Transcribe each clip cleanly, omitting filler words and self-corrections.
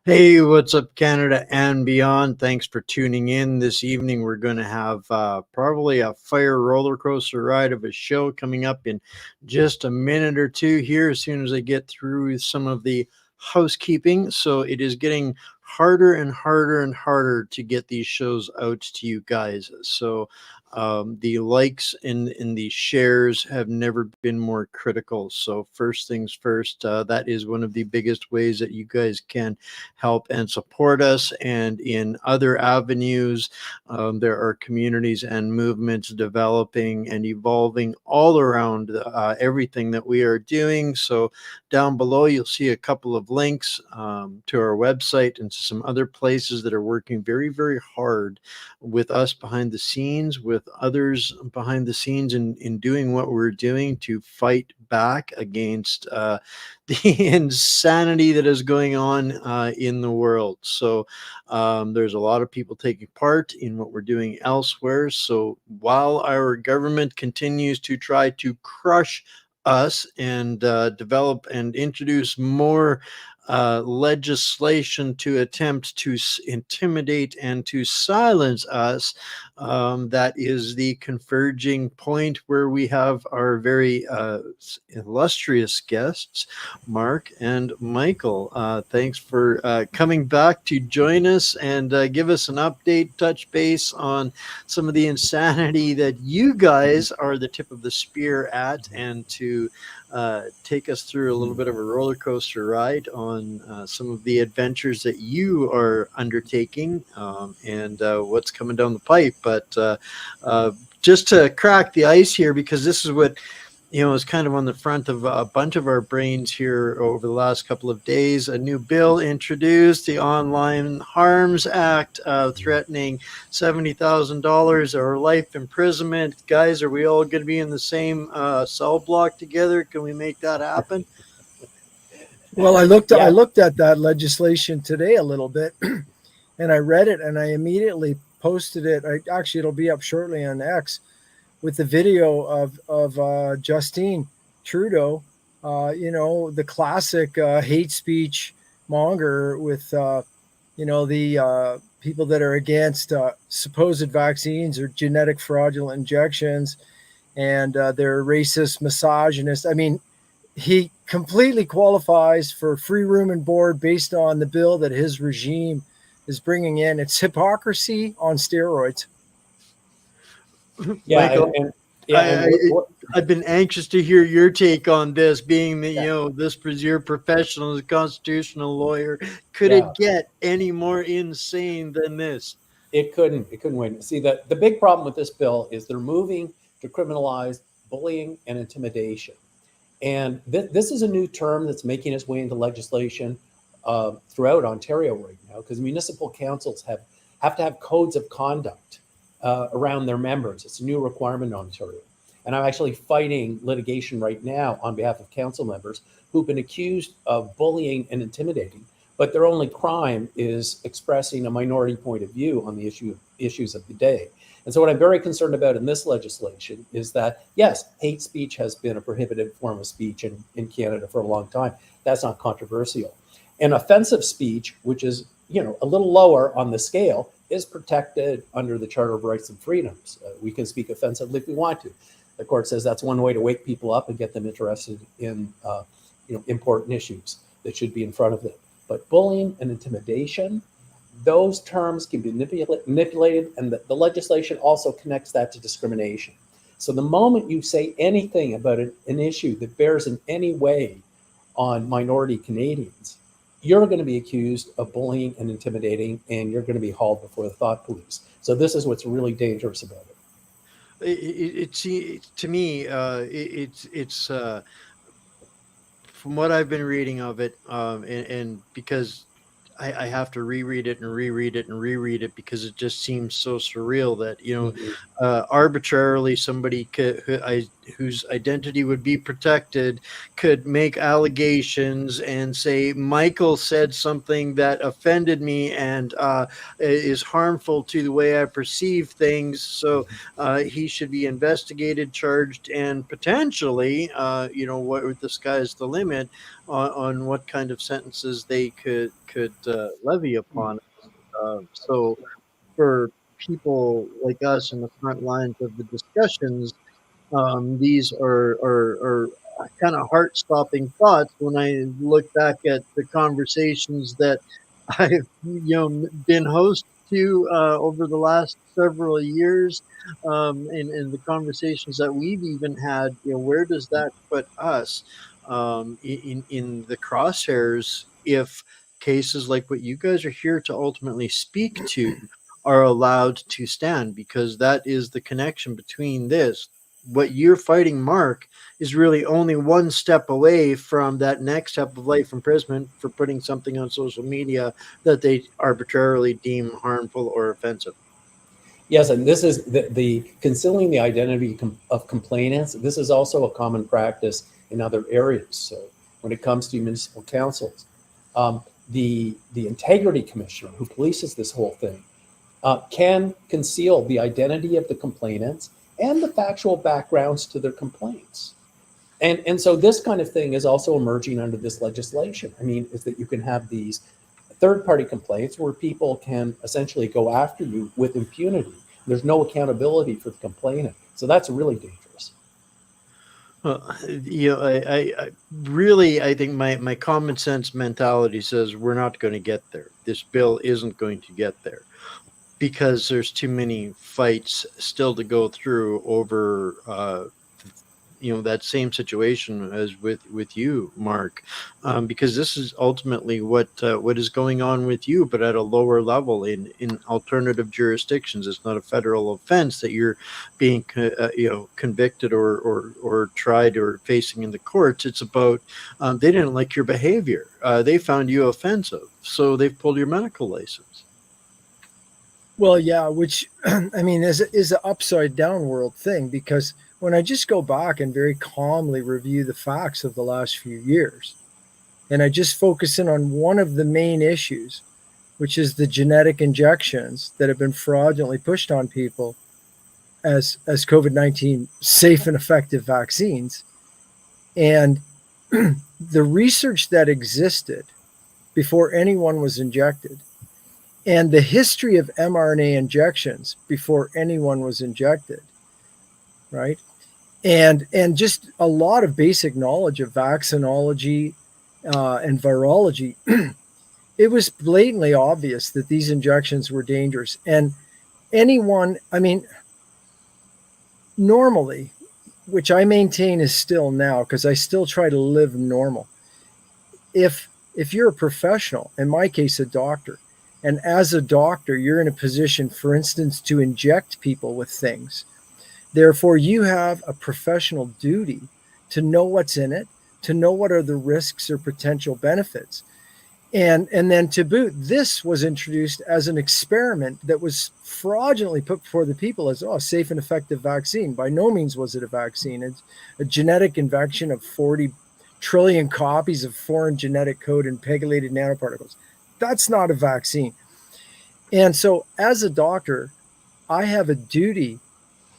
Hey, what's up, Canada and beyond? Thanks for tuning in this evening. We're going to have probably a fire roller coaster ride of a show coming up in just a minute or two here as soon as I get through some of the housekeeping. So it is getting harder and harder and harder to get these shows out to you guys. So the likes and the shares have never been more critical. So first things first, that is one of the biggest ways that you guys can help and support us. And in other avenues, there are communities and movements developing and evolving all around everything that we are doing. So down below, you'll see a couple of links to our website and to some other places that are working very, very hard with us behind the scenes, with others behind the scenes in doing what we're doing to fight back against the insanity that is going on in the world. So there's a lot of people taking part in what we're doing elsewhere. So while our government continues to try to crush us and develop and introduce more legislation to attempt to intimidate and to silence us, that is the converging point where we have our very illustrious guests, Mark and Michael. Thanks for coming back to join us and give us an update, touch base on some of the insanity that you guys are the tip of the spear at, and to take us through a little bit of a roller coaster ride on some of the adventures that you are undertaking and what's coming down the pipe. But just to crack the ice here, because this is what is kind of on the front of a bunch of our brains here over the last couple of days. A new bill introduced, the Online Harms Act, threatening $70,000 or life imprisonment. Guys, are we all going to be in the same cell block together? Can we make that happen? Well, I looked at that legislation today a little bit, and I read it, and I immediately posted it. Actually, it'll be up shortly on X with the video of Justine Trudeau. The classic hate speech monger with the people that are against supposed vaccines or genetic fraudulent injections, and they're racist, misogynist. I mean, he completely qualifies for free room and board based on the bill that his regime is bringing in. It's hypocrisy on steroids. Yeah, Michael, I've been anxious to hear your take on this, being that this was your professional as a constitutional lawyer. Could it get any more insane than this? It couldn't win. See, the big problem with this bill is they're moving to criminalize bullying and intimidation. And this is a new term that's making its way into legislation throughout Ontario right now, because municipal councils have to have codes of conduct around their members. It's a new requirement in Ontario. And I'm actually fighting litigation right now on behalf of council members who've been accused of bullying and intimidating, but their only crime is expressing a minority point of view on the issues of the day. And so what I'm very concerned about in this legislation is that, yes, hate speech has been a prohibited form of speech in Canada for a long time. That's not controversial. And offensive speech, which is a little lower on the scale, is protected under the Charter of Rights and Freedoms. We can speak offensively if we want to. The court says that's one way to wake people up and get them interested in important issues that should be in front of them. But bullying and intimidation, those terms can be manipulated, and the legislation also connects that to discrimination. So the moment you say anything about an issue that bears in any way on minority Canadians, you're going to be accused of bullying and intimidating, and you're going to be hauled before the thought police. So this is what's really dangerous about it. It's to me, it's from what I've been reading of it, and because I have to reread it and reread it and reread it because it just seems so surreal that arbitrarily somebody could, whose identity would be protected could make allegations and say Michael said something that offended me and is harmful to the way I perceive things. So he should be investigated, charged, and potentially, what the sky's the limit on what kind of sentences they could levy upon us. So for people like us in the front lines of the discussions, these are kind of heart-stopping thoughts when I look back at the conversations that I've been host to over the last several years, and the conversations that we've even had. Where does that put us in the crosshairs if cases like what you guys are here to ultimately speak to are allowed to stand? Because that is the connection between this. What you're fighting, Mark, is really only one step away from that next step of life imprisonment for putting something on social media that they arbitrarily deem harmful or offensive. Yes, and this is the concealing the identity of complainants. This is also a common practice in other areas. So when it comes to municipal councils, the integrity commissioner who polices this whole thing can conceal the identity of the complainants and the factual backgrounds to their complaints. And so this kind of thing is also emerging under this legislation. I mean, is that you can have these third-party complaints where people can essentially go after you with impunity. There's no accountability for the complainant. So that's really dangerous. Well, I really, I think my common sense mentality says we're not going to get there. This bill isn't going to get there because there's too many fights still to go through over that same situation as with you, Mark, because this is ultimately what is going on with you, but at a lower level in alternative jurisdictions. It's not a federal offense that you're being convicted or tried or facing in the courts. It's about they didn't like your behavior. They found you offensive, so they've pulled your medical license. Well, yeah, which I mean is an upside down world thing, because when I just go back and very calmly review the facts of the last few years, and I just focus in on one of the main issues, which is the genetic injections that have been fraudulently pushed on people as COVID-19 safe and effective vaccines, and the research that existed before anyone was injected, and the history of mRNA injections before anyone was injected, right? And just a lot of basic knowledge of vaccinology and virology. It was blatantly obvious that these injections were dangerous. And anyone, I mean, normally, which I maintain is still now, because I still try to live normal. If you're a professional, in my case, a doctor, and as a doctor, you're in a position, for instance, to inject people with things. Therefore, you have a professional duty to know what's in it, to know what are the risks or potential benefits. And then to boot, this was introduced as an experiment that was fraudulently put before the people as a safe and effective vaccine. By no means was it a vaccine. It's a genetic injection of 40 trillion copies of foreign genetic code and pegylated nanoparticles. That's not a vaccine. And so as a doctor, I have a duty,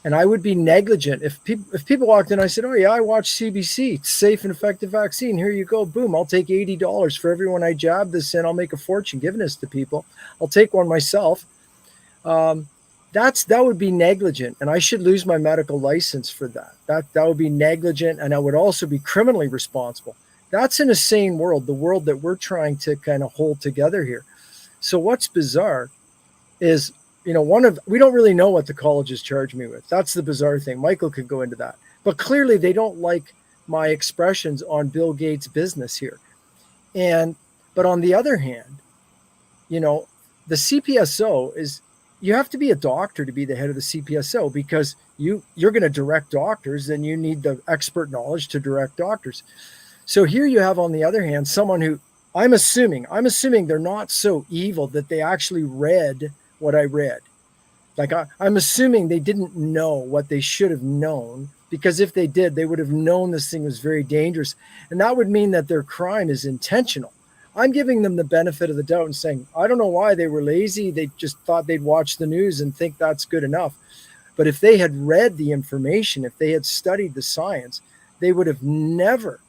and I would be negligent if people walked in. I said, "Oh yeah, I watch CBC. It's safe and effective vaccine. Here you go. Boom. I'll take $80 for everyone I jab this in. I'll make a fortune giving this to people. I'll take one myself." That would be negligent, and I should lose my medical license for that. That would be negligent, and I would also be criminally responsible. That's in a sane world, the world that we're trying to kind of hold together here. So what's bizarre is, we don't really know what the colleges charge me with. That's the bizarre thing. Michael could go into that. But clearly they don't like my expressions on Bill Gates' business here. But on the other hand, the CPSO is, you have to be a doctor to be the head of the CPSO, because you're going to direct doctors, and you need the expert knowledge to direct doctors. So here you have, on the other hand, someone who I'm assuming they're not so evil that they actually read what I read. Like I'm assuming they didn't know what they should have known, because if they did, they would have known this thing was very dangerous. And that would mean that their crime is intentional. I'm giving them the benefit of the doubt and saying, I don't know why they were lazy. They just thought they'd watch the news and think that's good enough. But if they had read the information, if they had studied the science, they would have never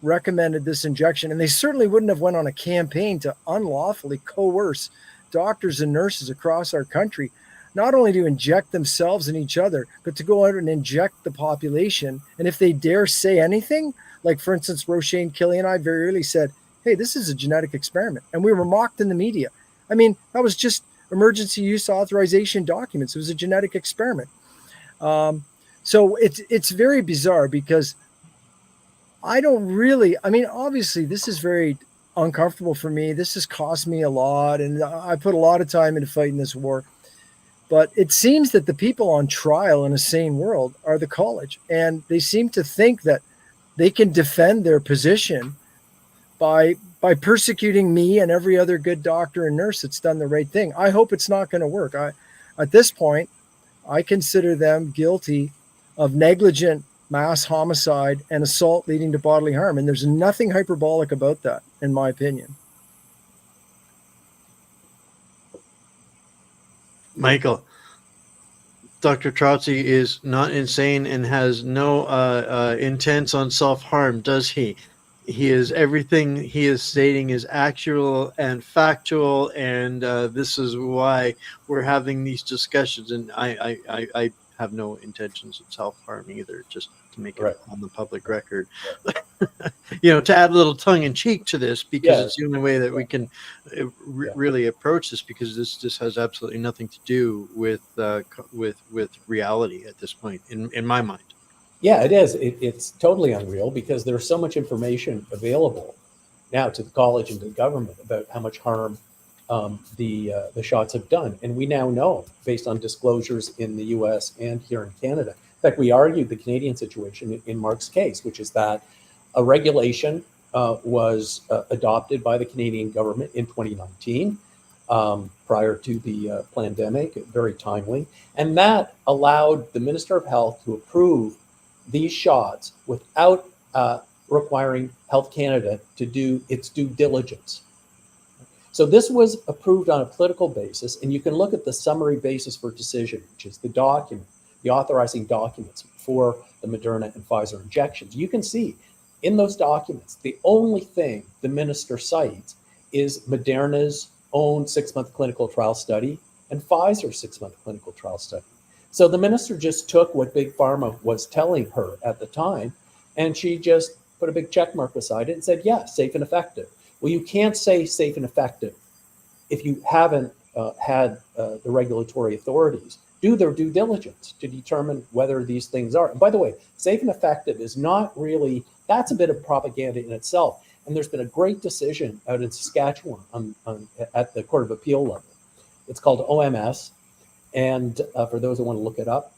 recommended this injection. And they certainly wouldn't have went on a campaign to unlawfully coerce doctors and nurses across our country, not only to inject themselves and each other, but to go out and inject the population. And if they dare say anything, like for instance, Roshane Kelly and I very early said, hey, this is a genetic experiment. And we were mocked in the media. I mean, that was just emergency use authorization documents. It was a genetic experiment. So it's very bizarre because I don't really, I mean, obviously this is very uncomfortable for me. This has cost me a lot. And I put a lot of time into fighting this war. But it seems that the people on trial in a sane world are the college. And they seem to think that they can defend their position by persecuting me and every other good doctor and nurse that's done the right thing. I hope it's not going to work. At this point, I consider them guilty of negligent mass homicide and assault leading to bodily harm. And there's nothing hyperbolic about that, in my opinion. Michael, Dr. Trozzi is not insane and has no intents on self-harm, does he? He is everything he is stating is actual and factual, and this is why we're having these discussions. And I have no intentions of self-harm either, just to make it on the public record. To add a little tongue-in-cheek to this, because it's the only way that we can really approach this, because this has absolutely nothing to do with reality at this point, in my mind. Yeah, it is. It's totally unreal because there's so much information available now to the college and to the government about how much harm the shots have done. And we now know, based on disclosures in the US and here in Canada. In fact, we argued the Canadian situation in Mark's case, which is that a regulation was adopted by the Canadian government in 2019, prior to the pandemic, very timely. And that allowed the Minister of Health to approve these shots without requiring Health Canada to do its due diligence. So this was approved on a political basis, and you can look at the summary basis for decision, which is the document, the authorizing documents for the Moderna and Pfizer injections. You can see in those documents, the only thing the minister cites is Moderna's own 6-month clinical trial study and Pfizer's 6-month clinical trial study. So the minister just took what Big Pharma was telling her at the time, and she just put a big check mark beside it and said, yeah, safe and effective. Well, you can't say safe and effective if you haven't had the regulatory authorities do their due diligence to determine whether these things are. And by the way, safe and effective is not really, that's a bit of propaganda in itself. And there's been a great decision out in Saskatchewan at the Court of Appeal level. It's called OMS. And for those who want to look it up.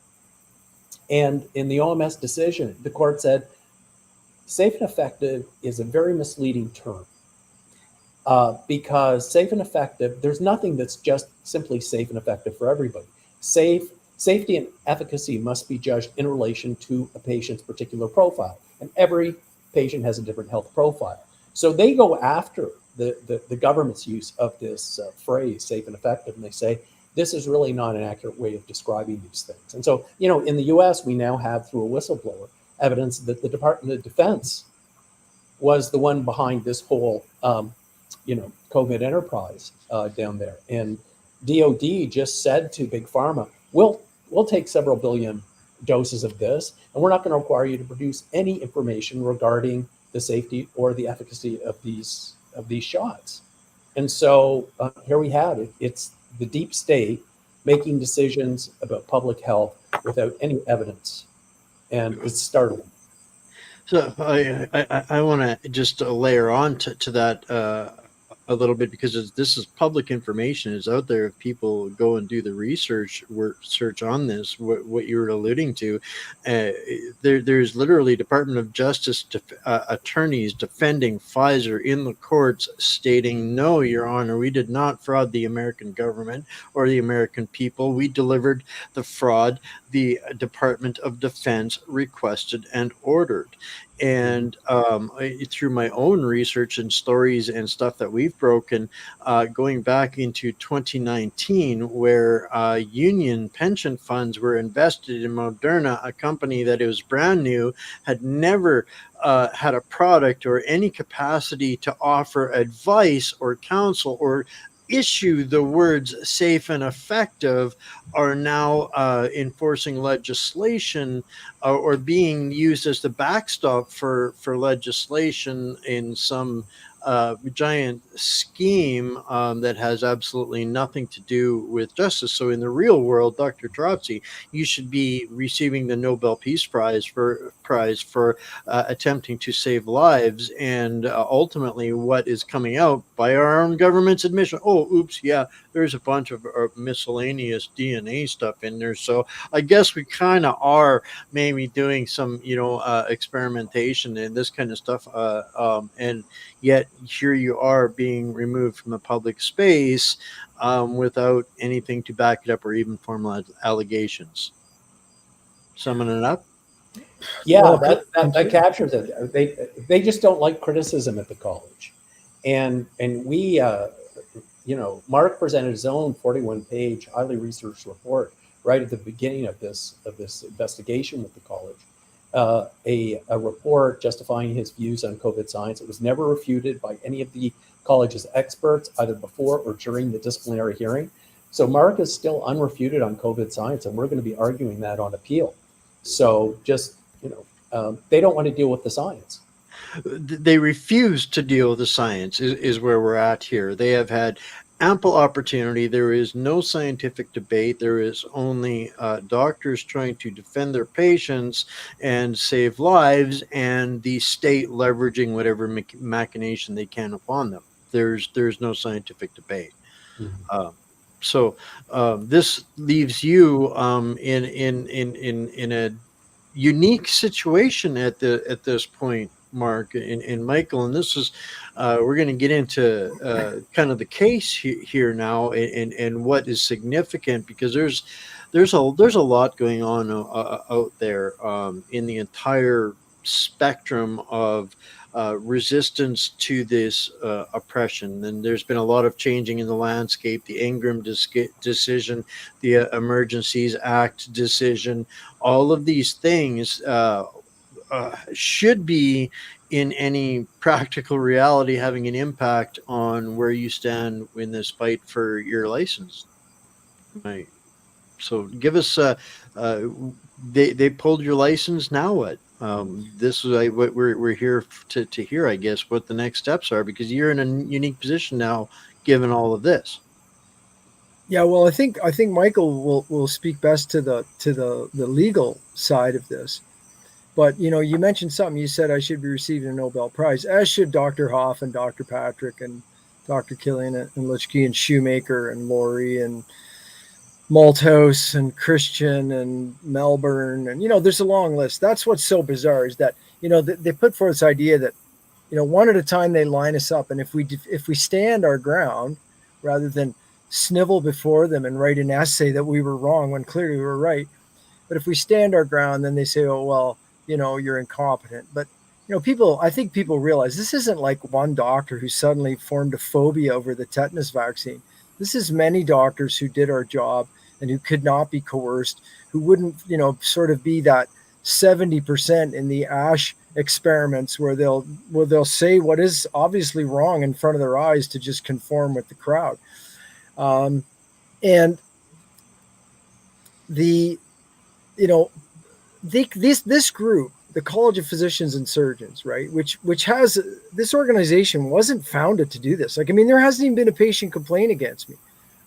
And in the OMS decision, the court said, safe and effective is a very misleading term because safe and effective, there's nothing that's just simply safe and effective for everybody. Safety and efficacy must be judged in relation to a patient's particular profile. And every patient has a different health profile. So they go after the government's use of this phrase, safe and effective, and they say, this is really not an accurate way of describing these things. And so, in the US, we now have, through a whistleblower, evidence that the Department of Defense was the one behind this whole, COVID enterprise down there. And DOD just said to Big Pharma, we'll take several billion doses of this, and we're not going to require you to produce any information regarding the safety or the efficacy of these shots. And so here we have it. It's the deep state making decisions about public health without any evidence, and it's startling. So I want to just layer on to that a a little bit, because this is public information. It's out there if people go and do the research on this. What you were alluding to, there's literally Department of Justice attorneys defending Pfizer in the courts, stating, "No, Your Honor, we did not fraud the American government or the American people. We delivered the fraud the Department of Defense requested and ordered." And through my own research and stories and stuff that we've broken, going back into 2019, where union pension funds were invested in Moderna, a company that was brand new, had never had a product or any capacity to offer advice or counsel or issue the words safe and effective, are now enforcing legislation or being used as the backstop for legislation in some giant scheme that has absolutely nothing to do with justice. So in the real world, Dr. Trozzi, you should be receiving the Nobel Peace Prize for attempting to save lives. And ultimately, what is coming out by our own government's admission? Oh, oops, yeah, there's a bunch of miscellaneous DNA stuff in there. So I guess we kind of are maybe doing some, experimentation and this kind of stuff. And yet here you are being removed from the public space without anything to back it up or even formal allegations. Summing it up. Yeah, Well, that captures it. They just don't like criticism at the college, and we, Mark presented his own 41-page, highly researched report right at the beginning of this investigation with the college. A report justifying his views on COVID science. It was never refuted by any of the college's experts, either before or during the disciplinary hearing. So Mark is still unrefuted on COVID science, and we're going to be arguing that on appeal. So just, they don't want to deal with the science. They refuse to deal with the science is where we're at here. They have had ample opportunity. There is no scientific debate. There is only doctors trying to defend their patients and save lives, and the state leveraging whatever machination they can upon them. There's no scientific debate. Mm-hmm. So this leaves you in a unique situation at this point, Mark and Michael, and this is we're going to get into kind of the case here now, and what is significant, because there's a lot going on out there in the entire spectrum of resistance to this oppression. And there's been a lot of changing in the landscape. The Ingram decision, the Emergencies Act decision, all of these things should be, in any practical reality, having an impact on where you stand in this fight for your license. Right. So give us, they pulled your license. Now what? This is what we're here to hear, I guess, what the next steps are, because you're in a unique position now, given all of this. Yeah, well, I think Michael will speak best to the legal side of this. But you mentioned something. You said I should be receiving a Nobel Prize, as should Dr. Hoff and Dr. Patrick and Dr. Killian and Lichky and Shoemaker and Laurie and Malthouse and Christian and Melbourne, and there's a long list. That's what's so bizarre, is that they put forth this idea that one at a time they line us up, and if we stand our ground rather than snivel before them and write an essay that we were wrong when clearly we were right, but if we stand our ground, then they say, oh well, you're incompetent. But I think people realize this isn't like one doctor who suddenly formed a phobia over the tetanus vaccine. This is many doctors who did our job and who could not be coerced, who wouldn't, sort of be that 70% in the ASH experiments where they'll say what is obviously wrong in front of their eyes to just conform with the crowd. And this group, the College of Physicians and Surgeons, right, which has, this organization wasn't founded to do this. There hasn't even been a patient complaint against me,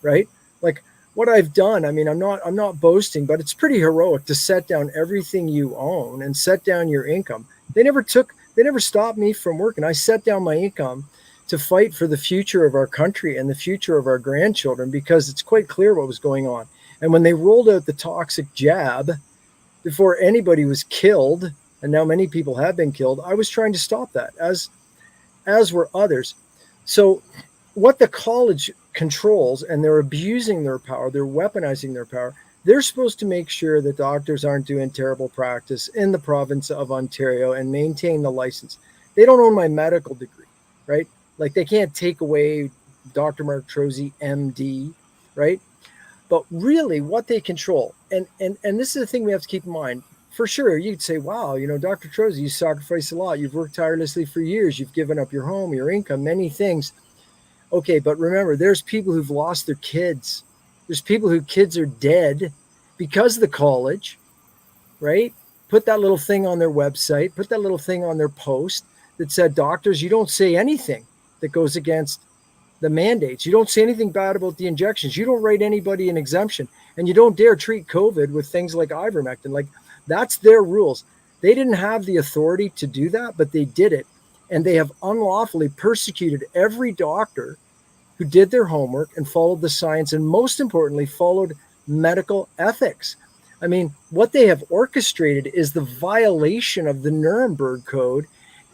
right? Like what I've done, I'm not boasting, but it's pretty heroic to set down everything you own and set down your income. They never stopped me from working. I set down my income to fight for the future of our country and the future of our grandchildren, because it's quite clear what was going on. And when they rolled out the toxic jab before anybody was killed, and now many people have been killed, I was trying to stop that, as were others. So what the college controls, and they're abusing their power, they're weaponizing their power. They're supposed to make sure that doctors aren't doing terrible practice in the province of Ontario and maintain the license. They don't own my medical degree, right? Like, they can't take away Dr. Mark Trozzi, MD, right? But really what they control, and this is the thing we have to keep in mind. For sure, you'd say, wow, Dr. Trozzi, you sacrificed a lot. You've worked tirelessly for years. You've given up your home, your income, many things. Okay, but remember, there's people who've lost their kids. There's people whose kids are dead because of the college, right? Put that little thing on their website, put that little thing on their post that said, doctors, you don't say anything that goes against the mandates. You don't say anything bad about the injections. You don't write anybody an exemption. And you don't dare treat COVID with things like ivermectin. Like, that's their rules. They didn't have the authority to do that, but they did it. And they have unlawfully persecuted every doctor who did their homework and followed the science, and most importantly, followed medical ethics. I mean, what they have orchestrated is the violation of the Nuremberg Code,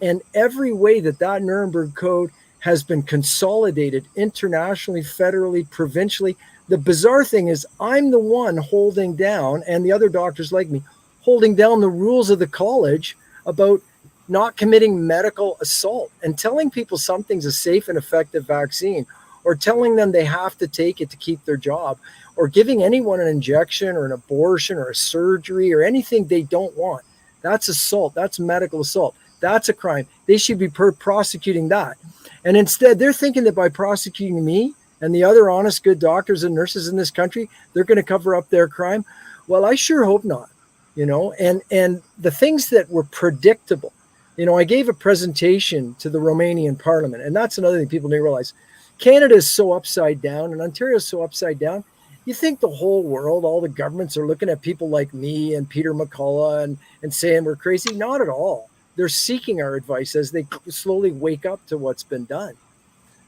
and every way that Nuremberg Code has been consolidated internationally, federally, provincially. The bizarre thing is, I'm the one holding down, and the other doctors like me, holding down the rules of the college about not committing medical assault and telling people something's a safe and effective vaccine, or telling them they have to take it to keep their job, or giving anyone an injection or an abortion or a surgery or anything they don't want. That's assault. That's medical assault. That's a crime. They should be prosecuting that. And instead, they're thinking that by prosecuting me and the other honest, good doctors and nurses in this country, they're going to cover up their crime. Well, I sure hope not, and the things that were predictable. I gave a presentation to the Romanian parliament, and that's another thing people need to realize. Canada is so upside down, and Ontario is so upside down. You think the whole world, all the governments are looking at people like me and Peter McCullough and saying we're crazy? Not at all. They're seeking our advice as they slowly wake up to what's been done,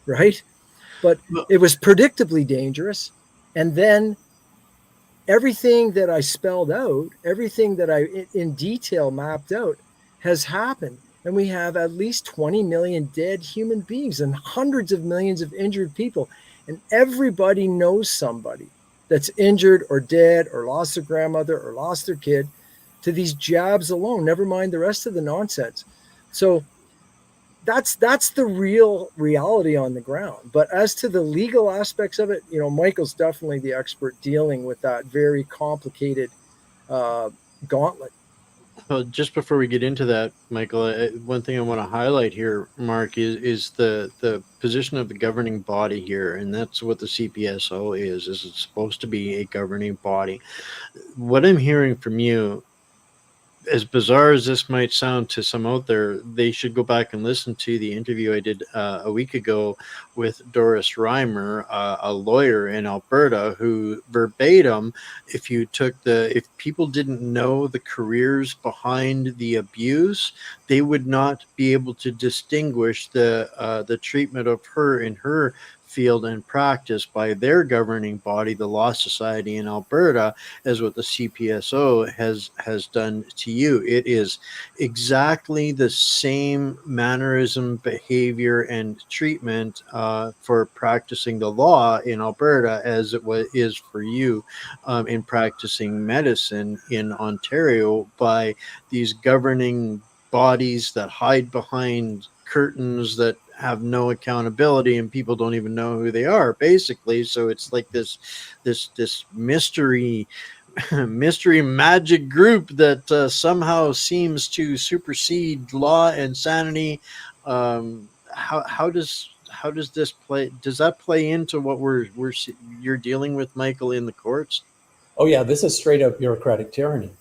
right? But it was predictably dangerous. And then everything that I spelled out, everything that I in detail mapped out has happened. And we have at least 20 million dead human beings and hundreds of millions of injured people. And everybody knows somebody that's injured or dead or lost their grandmother or lost their kid to these jabs alone, never mind the rest of the nonsense. So that's the real reality on the ground. But as to the legal aspects of it, Michael's definitely the expert dealing with that very complicated gauntlet. Well, just before we get into that, Michael, one thing I want to highlight here, Mark, is the position of the governing body here, and that's what the CPSO is it's supposed to be a governing body. What I'm hearing from you, as bizarre as this might sound to some out there, they should go back and listen to the interview I did a week ago with Doris Reimer, a lawyer in Alberta, who verbatim, if people didn't know the careers behind the abuse, they would not be able to distinguish the treatment of her in her field and practice by their governing body, the Law Society in Alberta, as what the CPSO has done to you. It is exactly the same mannerism, behavior, and treatment for practicing the law in Alberta as it is for you in practicing medicine in Ontario by these governing bodies that hide behind curtains that have no accountability, and people don't even know who they are, basically. So it's like this mystery magic group that somehow seems to supersede law and sanity. How does this play? Does that play into what you're dealing with, Michael, in the courts? Oh yeah, this is straight up bureaucratic tyranny.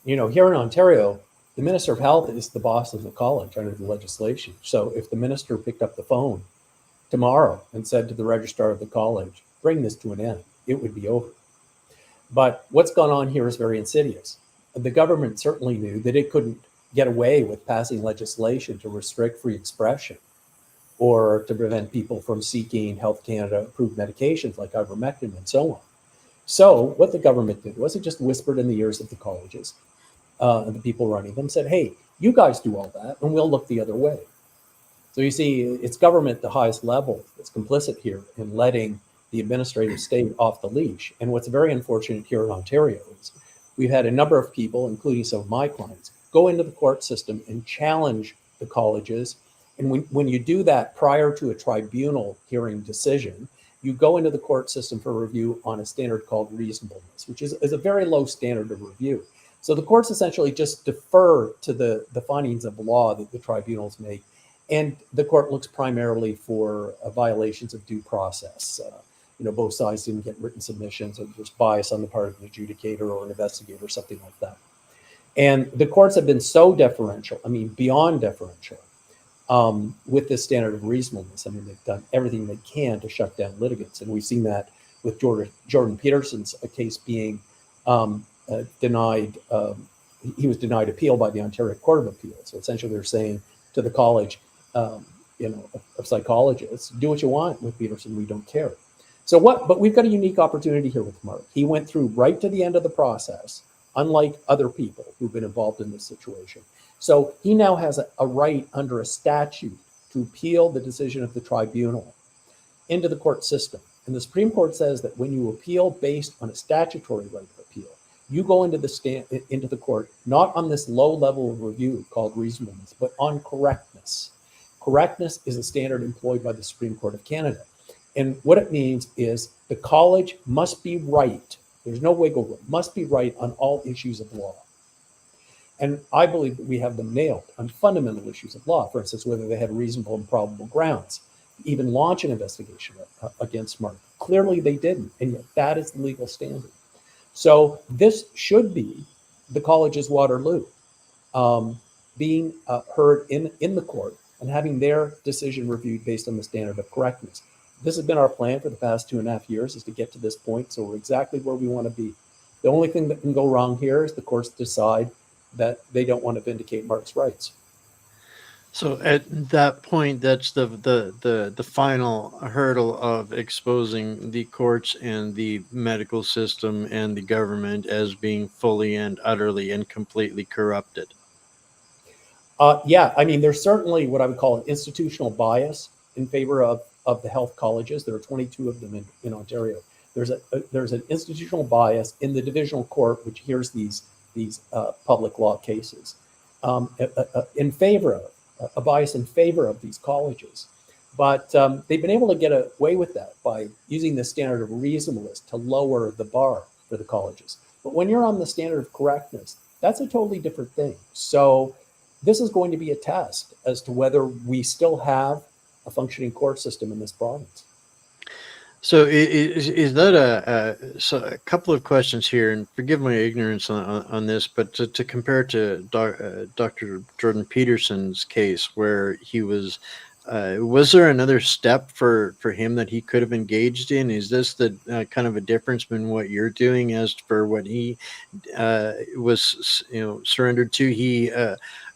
Here in Ontario, the Minister of Health is the boss of the college under the legislation. So if the minister picked up the phone tomorrow and said to the registrar of the college, bring this to an end, it would be over. But what's gone on here is very insidious. The government certainly knew that it couldn't get away with passing legislation to restrict free expression or to prevent people from seeking Health Canada approved medications like ivermectin and so on. So what the government did was it just whispered in the ears of the colleges and the people running them, said, hey, you guys do all that and we'll look the other way. So you see, it's government at the highest level that's complicit here in letting the administrative state off the leash. And what's very unfortunate here in Ontario is we've had a number of people, including some of my clients, go into the court system and challenge the colleges. And when you do that prior to a tribunal hearing decision, you go into the court system for review on a standard called reasonableness, which is a very low standard of review. So the courts essentially just defer to the findings of law that the tribunals make. And the court looks primarily for violations of due process. Both sides didn't get written submissions, or there's bias on the part of an adjudicator or an investigator or something like that. And the courts have been so deferential, beyond deferential, with this standard of reasonableness. They've done everything they can to shut down litigants. And we've seen that with Jordan Peterson's case being denied. He was denied appeal by the Ontario Court of Appeal. So essentially they're saying to the college, of psychologists, do what you want with Peterson, we don't care. But we've got a unique opportunity here with Mark. He went through right to the end of the process, unlike other people who've been involved in this situation. So he now has a right under a statute to appeal the decision of the tribunal into the court system. And the Supreme Court says that when you appeal based on a statutory right of appeal, you go into the court not on this low level of review called reasonableness, but on correctness. Correctness is a standard employed by the Supreme Court of Canada. And what it means is the college must be right. There's no wiggle room, must be right on all issues of law. And I believe that we have them nailed on fundamental issues of law. For instance, whether they had reasonable and probable grounds to even launch an investigation against Mark. Clearly they didn't, and yet that is the legal standard. So this should be the college's Waterloo, being heard in the court and having their decision reviewed based on the standard of correctness. This has been our plan for the past 2.5 years, is to get to this point. So we're exactly where we want to be. The only thing that can go wrong here is the courts decide that they don't want to vindicate Mark's rights. So at that point, that's the final hurdle of exposing the courts and the medical system and the government as being fully and utterly and completely corrupted. There's certainly what I would call an institutional bias in favor of the health colleges. There are 22 of them in Ontario. There's an institutional bias in the divisional court, which hears these public law cases, in favor of a bias in favor of these colleges. But they've been able to get away with that by using the standard of reasonableness to lower the bar for the colleges. But when you're on the standard of correctness, that's a totally different thing. So this is going to be a test as to whether we still have a functioning court system in this province. So is that so a couple of questions here, and forgive my ignorance on this, but to compare to Dr. Jordan Peterson's case, where he was there another step for him that he could have engaged in? Is this the kind of a difference in what you're doing as for what he was surrendered to? He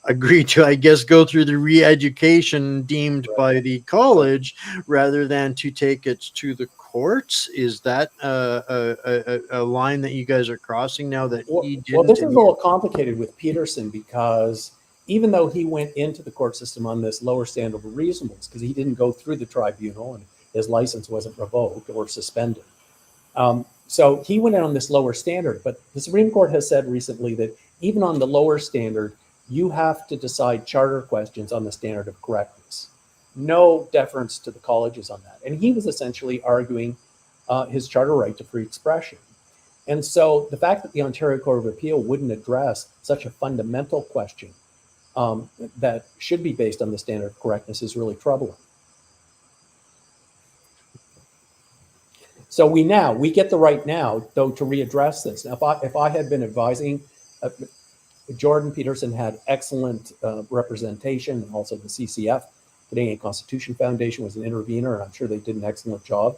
agreed to, I guess, go through the re-education deemed by the college rather than to take it to the courts. Is that a line that you guys are crossing now that he didn't? Well, this is a little complicated with Peterson, because even though he went into the court system on this lower standard of reasonableness, because he didn't go through the tribunal and his license wasn't revoked or suspended. So he went in on this lower standard, but the Supreme Court has said recently that even on the lower standard, you have to decide charter questions on the standard of correctness. No deference to the colleges on that. And he was essentially arguing his charter right to free expression. And so the fact that the Ontario Court of Appeal wouldn't address such a fundamental question that should be based on the standard of correctness is really troubling. So we get the right now, though, to readdress this. Now, if I had been advising, Jordan Peterson had excellent representation, and also the CCF, Canadian Constitution Foundation, was an intervener, and I'm sure they did an excellent job.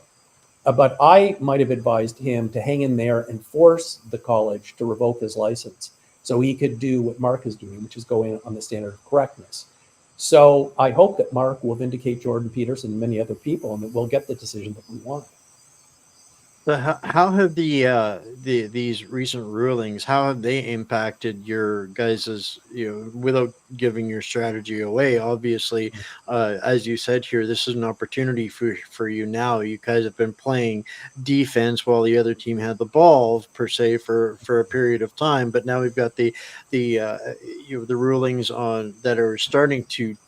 But I might have advised him to hang in there and force the college to revoke his license so he could do what Mark is doing, which is going on the standard of correctness. So I hope that Mark will vindicate Jordan Peterson and many other people, and that we'll get the decision that we want. But how have these recent rulings, how have they impacted your guys's, without giving your strategy away? Obviously, as you said here, this is an opportunity for you now. You guys have been playing defense while the other team had the ball, per se, for a period of time. But now we've got the rulings on that are starting to,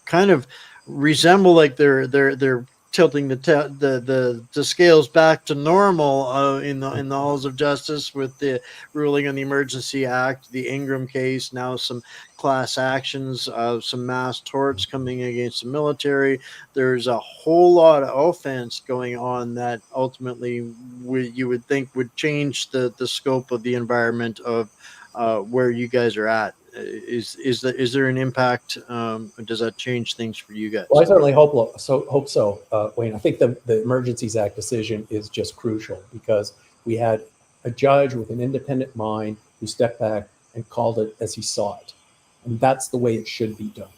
kind of resemble like they're tilting the scales back to normal in the halls of justice, with the ruling on the Emergency Act, the Ingram case, now some class actions, some mass torts coming against the military. There's a whole lot of offense going on that ultimately you would think would change the scope of the environment of where you guys are at. Is there an impact? Does that change things for you guys? Well, I certainly hope so, Wayne. I think the Emergencies Act decision is just crucial, because we had a judge with an independent mind who stepped back and called it as he saw it. And that's the way it should be done.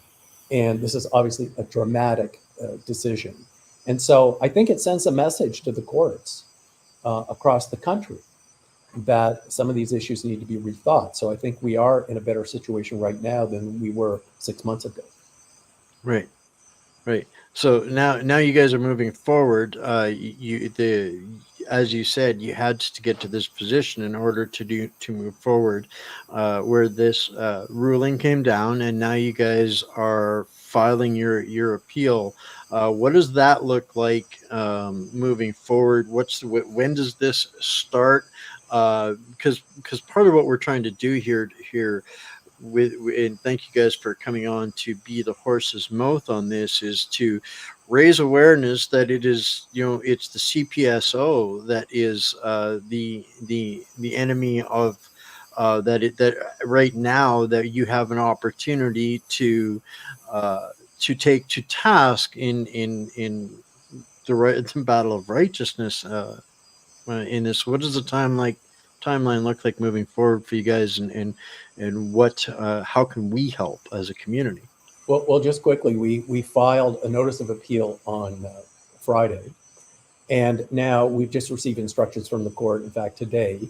And this is obviously a dramatic decision. And so I think it sends a message to the courts across the country that some of these issues need to be rethought. So I think we are in a better situation right now than we were 6 months ago. Right. Right. So now you guys are moving forward. As you said, you had to get to this position in order to move forward, where this ruling came down, and now you guys are filing your appeal. What does that look like moving forward? When does this start? Because part of what we're trying to do here and thank you guys for coming on to be the horse's mouth on this, is to raise awareness that it's the CPSO that is the enemy of that right now, that you have an opportunity to take to task in the battle of righteousness in this. What does the timeline look like moving forward for you guys, and what how can we help as a community? Well, just quickly, we filed a notice of appeal on Friday, and now we've just received instructions from the court, in fact, today,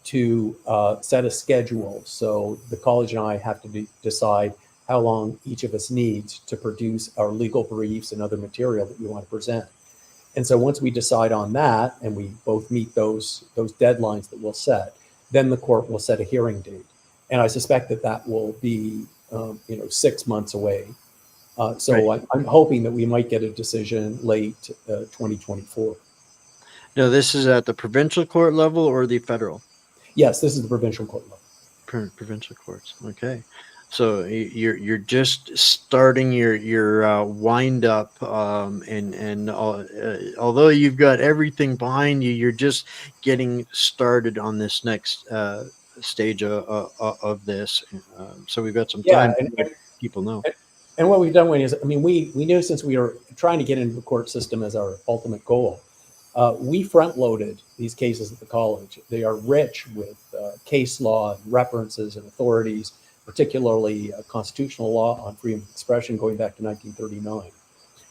to set a schedule. So the college and I have to decide how long each of us needs to produce our legal briefs and other material that we want to present. And so once we decide on that, and we both meet those deadlines that we'll set, then the court will set a hearing date. And I suspect that will be 6 months away. So Right. I'm hoping that we might get a decision late 2024. Now, this is at the provincial court level or the federal? Yes, this is the provincial court level. Provincial courts. Okay. So you're just starting your wind up, and although you've got everything behind you, you're just getting started on this next stage of this. So we've got some Yeah, time to let people know. and what we've done, Wayne, is, I mean, we knew, since we were trying to get into the court system as our ultimate goal, we front loaded these cases at the college. They are rich with case law and references and authorities, particularly constitutional law on freedom of expression going back to 1939.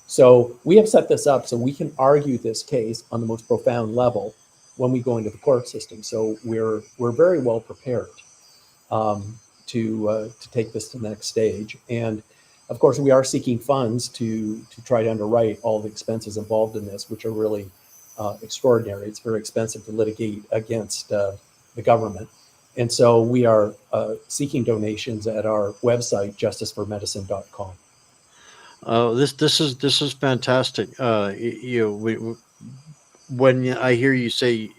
So we have set this up so we can argue this case on the most profound level when we go into the court system. So we're very well prepared to take this to the next stage. And of course, we are seeking funds to try to underwrite all the expenses involved in this, which are really extraordinary. It's very expensive to litigate against the government. And so we are seeking donations at our website, justiceformedicine.com. Oh, this is fantastic. When I hear you say,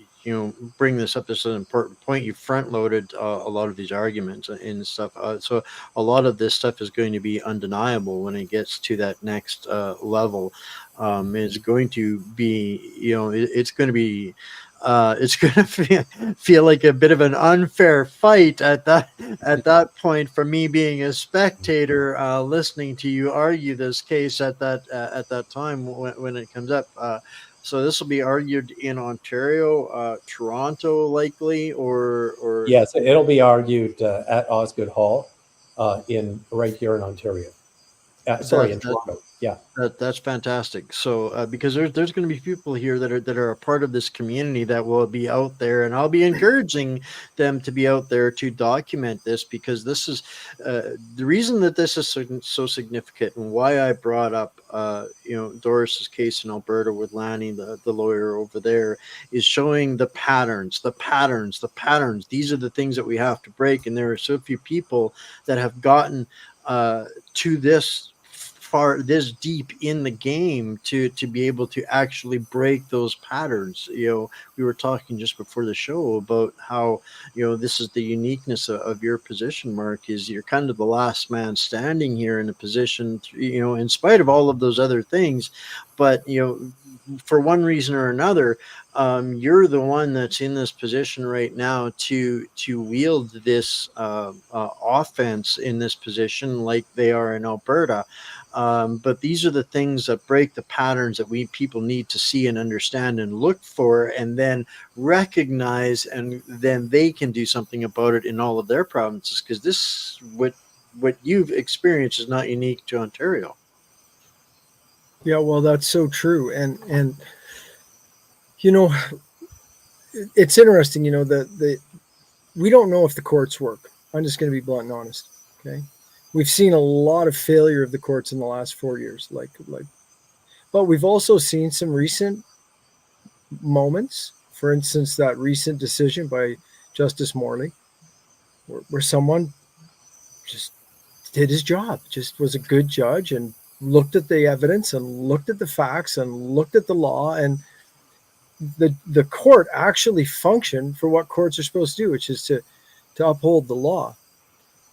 bring this up, this is an important point. You front loaded a lot of these arguments and stuff. So a lot of this stuff is going to be undeniable when it gets to that next level. It's going to be, it's going to be. It's going to feel like a bit of an unfair fight at that point, for me being a spectator, listening to you argue this case at that time when it comes up. So this will be argued in Ontario, Toronto, likely, or Yes, it'll be argued at Osgoode Hall in right here in Ontario. Sorry, That, in that Toronto. Yeah. that's fantastic. So because there's going to be people here that are a part of this community that will be out there, and I'll be encouraging them to be out there to document this, because this is the reason that this is so significant, and why I brought up Doris's case in Alberta with Lanny, the lawyer over there, is showing the patterns, the patterns, the patterns. These are the things that we have to break, and there are so few people that have gotten to this deep in the game to be able to actually break those patterns. We were talking just before the show about how this is the uniqueness of your position, Mark, is you're kind of the last man standing here in a position in spite of all of those other things, but for one reason or another, you're the one that's in this position right now to wield this offense in this position, like they are in Alberta. But these are the things that break the patterns that we people need to see and understand and look for, and then recognize, and then they can do something about it in all of their provinces. Because this, what you've experienced, is not unique to Ontario. Yeah, well, that's so true. And you know, it's interesting, the we don't know if the courts work. I'm just going to be blunt and honest. Okay. We've seen a lot of failure of the courts in the last 4 years, but we've also seen some recent moments. For instance, that recent decision by Justice Morley, where someone just did his job, just was a good judge and looked at the evidence and looked at the facts and looked at the law, and the court actually functioned for what courts are supposed to do, which is to uphold the law.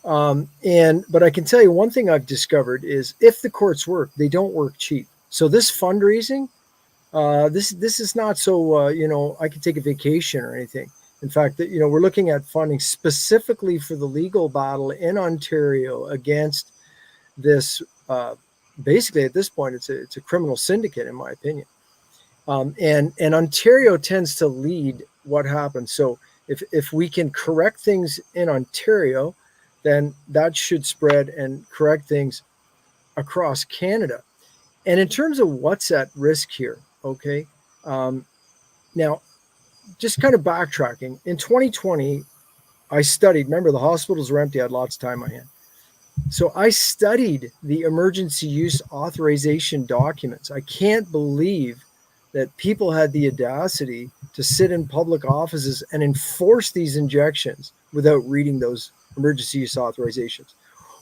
But I can tell you one thing I've discovered is, if the courts work, they don't work cheap. So this fundraising, this is not so I can take a vacation or anything. In fact, that we're looking at funding specifically for the legal battle in Ontario against this. Basically, at this point, it's a criminal syndicate, in my opinion. And Ontario tends to lead what happens. So if we can correct things in Ontario, then that should spread and correct things across Canada. And in terms of what's at risk here, okay, now just kind of backtracking, in 2020, I studied. Remember, the hospitals were empty. I had lots of time on my hand. So I studied the emergency use authorization documents. I can't believe that people had the audacity to sit in public offices and enforce these injections without reading those emergency use authorizations.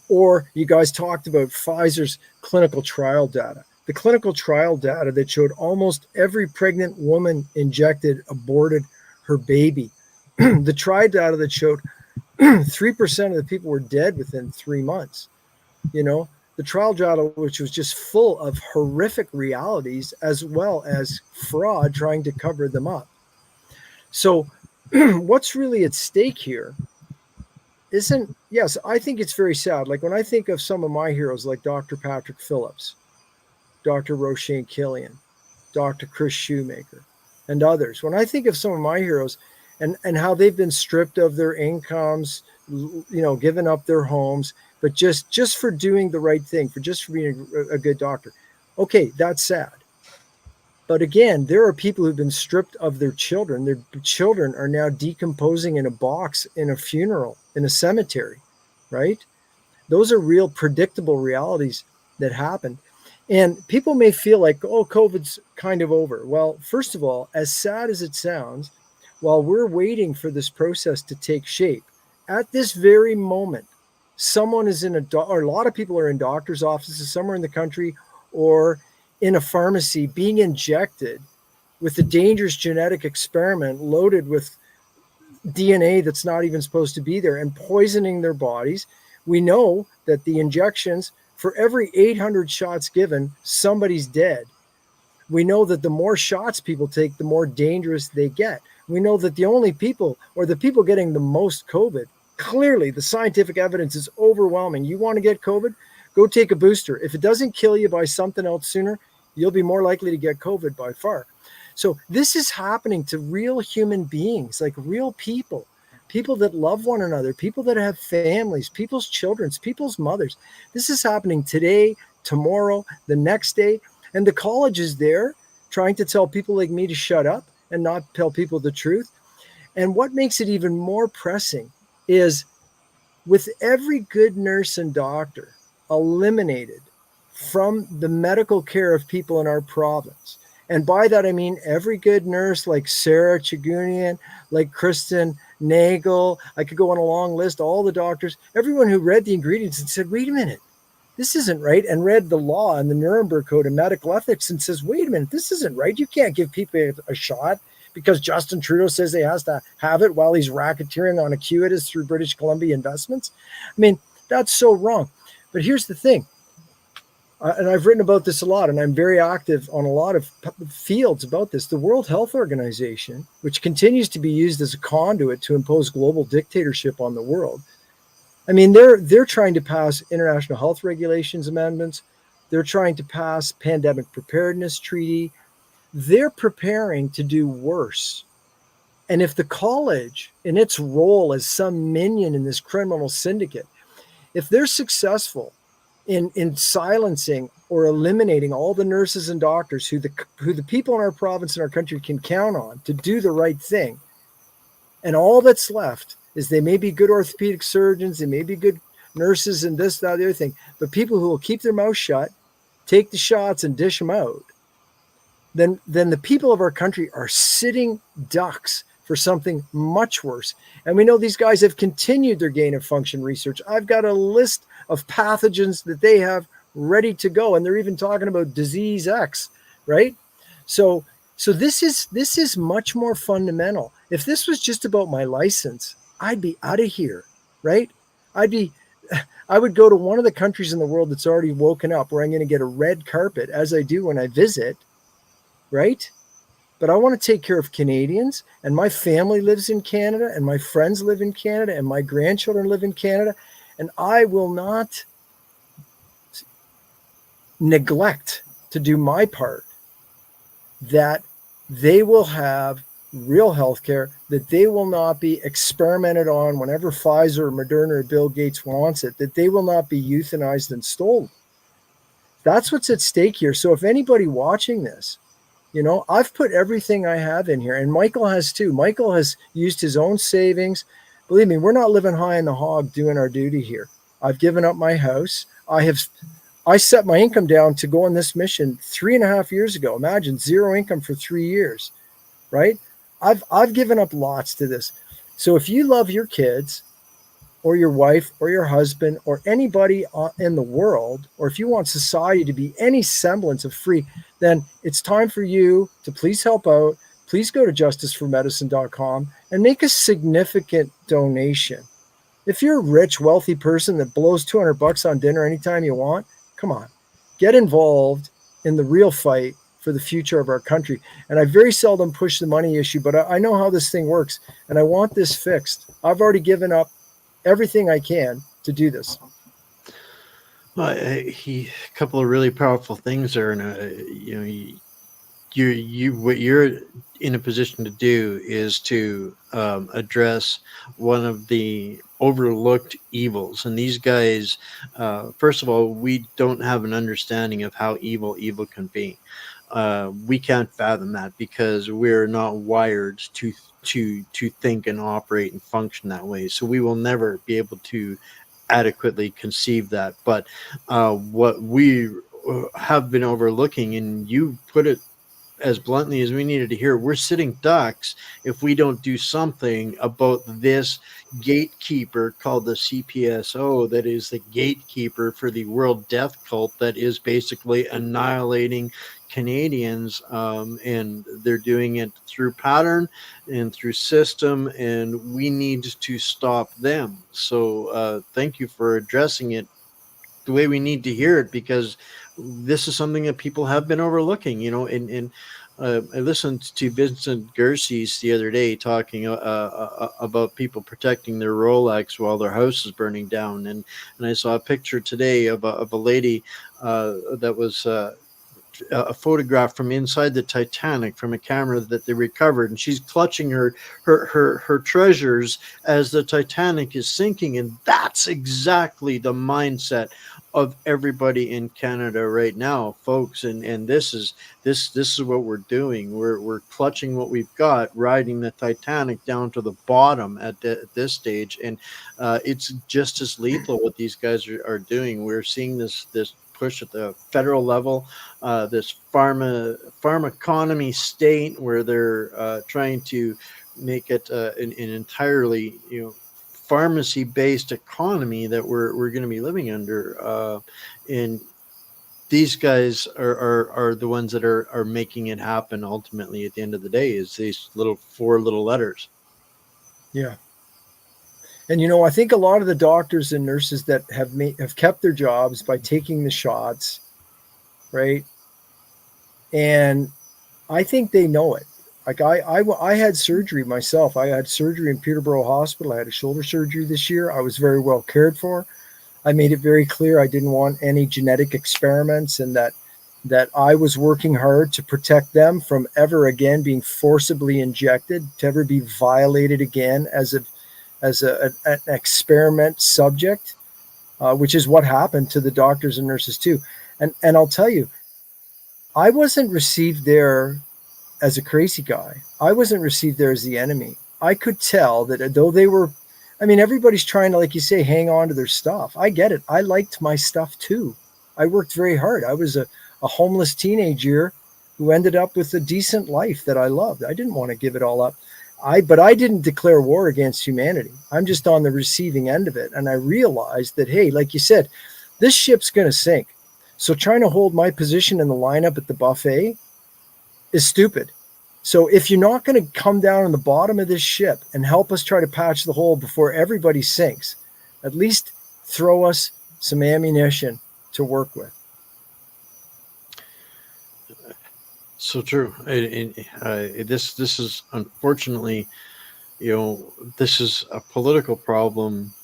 Or you guys talked about Pfizer's clinical trial data. The clinical trial data that showed almost every pregnant woman injected aborted her baby. The trial data that showed 3% of the people were dead within 3 months. The trial data, which was just full of horrific realities as well as fraud trying to cover them up. So what's really at stake here isn't, yes, I think it's very sad. Like when I think of some of my heroes, like Dr. Patrick Phillips, Dr. Roshane Killian, Dr. Chris Shoemaker, and others, when I think of some of my heroes and how they've been stripped of their incomes, given up their homes, but just for doing the right thing, for being a good doctor. Okay, that's sad. But again, there are people who've been stripped of their children. Their children are now decomposing in a box in a funeral, in a cemetery, right? Those are real predictable realities that happen. And people may feel like, oh, COVID's kind of over. Well, first of all, as sad as it sounds, while we're waiting for this process to take shape, at this very moment, someone is or a lot of people are in doctor's offices somewhere in the country or in a pharmacy being injected with a dangerous genetic experiment loaded with DNA that's not even supposed to be there and poisoning their bodies. We know that the injections, for every 800 shots given, somebody's dead. We know that the more shots people take, the more dangerous they get. We know that the only people, or the people getting the most COVID, clearly the scientific evidence is overwhelming. You want to get COVID? Go take a booster. If it doesn't kill you by something else sooner, you'll be more likely to get COVID by far. So this is happening to real human beings, like real people that love one another, people that have families, people's children, people's mothers. This is happening today, tomorrow, the next day. And the college is there trying to tell people like me to shut up and not tell people the truth. And what makes it even more pressing is with every good nurse and doctor eliminated from the medical care of people in our province. And by that, I mean every good nurse like Sarah Chagunian, like Kristen Nagel. I could go on a long list, all the doctors, everyone who read the ingredients and said, wait a minute, this isn't right, and read the law and the Nuremberg Code of Medical Ethics and says, wait a minute, this isn't right. You can't give people a shot because Justin Trudeau says he has to have it while he's racketeering on Acuitas through British Columbia Investments. I mean, that's so wrong. But here's the thing. And I've written about this a lot, and I'm very active on a lot of fields about this. The World Health Organization, which continues to be used as a conduit to impose global dictatorship on the world, I mean, they're trying to pass international health regulations amendments. They're trying to pass pandemic preparedness treaty. They're preparing to do worse. And if the college, in its role as some minion in this criminal syndicate, if they're successful in silencing or eliminating all the nurses and doctors who the people in our province and our country can count on to do the right thing, and all that's left is they may be good orthopedic surgeons, they may be good nurses and this, that, the other thing, but people who will keep their mouth shut, take the shots and dish them out, then the people of our country are sitting ducks for something much worse. And we know these guys have continued their gain of function research. I've got a list of pathogens that they have ready to go, and they're even talking about disease X, right? So this is much more fundamental. If this was just about my license, I'd be out of here, right? I would go to one of the countries in the world that's already woken up where I'm going to get a red carpet, as I do when I visit, right? But I want to take care of Canadians, and my family lives in Canada, and my friends live in Canada, and my grandchildren live in Canada, and I will not neglect to do my part, that they will have real health care, that they will not be experimented on whenever Pfizer or Moderna or Bill Gates wants it, that they will not be euthanized and stolen. That's what's at stake here. So if anybody watching this, I've put everything I have in here, and Michael has too. Michael has used his own savings. Believe me, we're not living high in the hog doing our duty here. I've given up my house. I set my income down to go on this mission 3.5 years ago. Imagine, zero income for 3 years, right? I've given up lots to this. So if you love your kids or your wife or your husband or anybody in the world, or if you want society to be any semblance of free, then it's time for you to please help out. Please go to justiceformedicine.com and make a significant donation. If you're a rich, wealthy person that blows $200 on dinner anytime you want, come on, get involved in the real fight for the future of our country. And I very seldom push the money issue, but I know how this thing works, and I want this fixed. I've already given up everything I can to do this. Well, a couple of really powerful things there, and what you're in a position to do is to address one of the overlooked evils. And these guys, first of all, we don't have an understanding of how evil can be. We can't fathom that because we're not wired to think and operate and function that way. So we will never be able to adequately conceive that. But what we have been overlooking, and you put it as bluntly as we needed to hear, we're sitting ducks if we don't do something about this gatekeeper called the CPSO, that is the gatekeeper for the world death cult that is basically annihilating Canadians, and they're doing it through pattern and through system, and we need to stop them. So thank you for addressing it the way we need to hear it, because this is something that people have been overlooking, and I listened to Vincent Gerses the other day talking about people protecting their Rolex while their house is burning down, and I saw a picture today of a lady that was a photograph from inside the Titanic from a camera that they recovered, and she's clutching her treasures as the Titanic is sinking. And that's exactly the mindset of everybody in Canada right now, folks. And this is what we're doing. We're clutching what we've got, riding the Titanic down to the bottom at this stage, and it's just as lethal what these guys are doing. We're seeing this push at the federal level, this farm economy state where they're trying to make it an entirely pharmacy based economy that we're going to be living under, and these guys are the ones that are making it happen. Ultimately, at the end of the day, is these four little letters. Yeah. And I think a lot of the doctors and nurses that have kept their jobs by taking the shots, right? And I think they know it. Like I had surgery myself. I had surgery in Peterborough Hospital. I had a shoulder surgery this year. I was very well cared for. I made it very clear I didn't want any genetic experiments, and that I was working hard to protect them from ever again being forcibly injected, to ever be violated again as an experiment subject, which is what happened to the doctors and nurses too. And I'll tell you, I wasn't received there as a crazy guy. I wasn't received there as the enemy. I could tell that though they were, everybody's trying to, like you say, hang on to their stuff. I get it. I liked my stuff too. I worked very hard. I was a homeless teenager who ended up with a decent life that I loved. I didn't want to give it all up. But I didn't declare war against humanity. I'm just on the receiving end of it. And I realized that, hey, like you said, this ship's going to sink. So trying to hold my position in the lineup at the buffet is stupid. So if you're not going to come down on the bottom of this ship and help us try to patch the hole before everybody sinks, at least throw us some ammunition to work with. So true. This is unfortunately, this is a political problem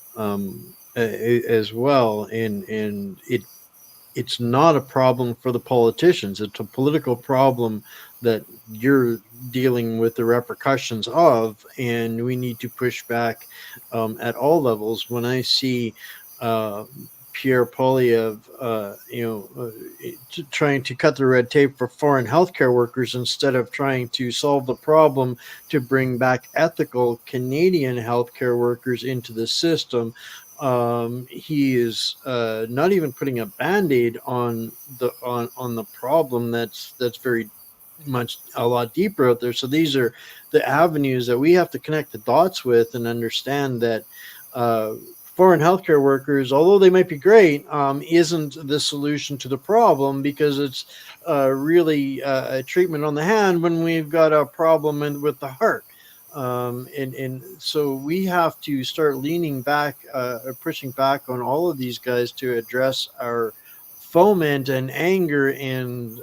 as well, and it's not a problem for the politicians. It's a political problem that you're dealing with the repercussions of, and we need to push back at all levels. When I see Pierre Poilievre, trying to cut the red tape for foreign healthcare workers instead of trying to solve the problem to bring back ethical Canadian healthcare workers into the system. He is not even putting a band-aid on the problem that's very much a lot deeper out there. So these are the avenues that we have to connect the dots with and understand that foreign healthcare workers, although they might be great, isn't the solution to the problem, because it's really a treatment on the hand when we've got a problem with the heart. And so we have to start leaning back, pushing back on all of these guys to address our foment and anger and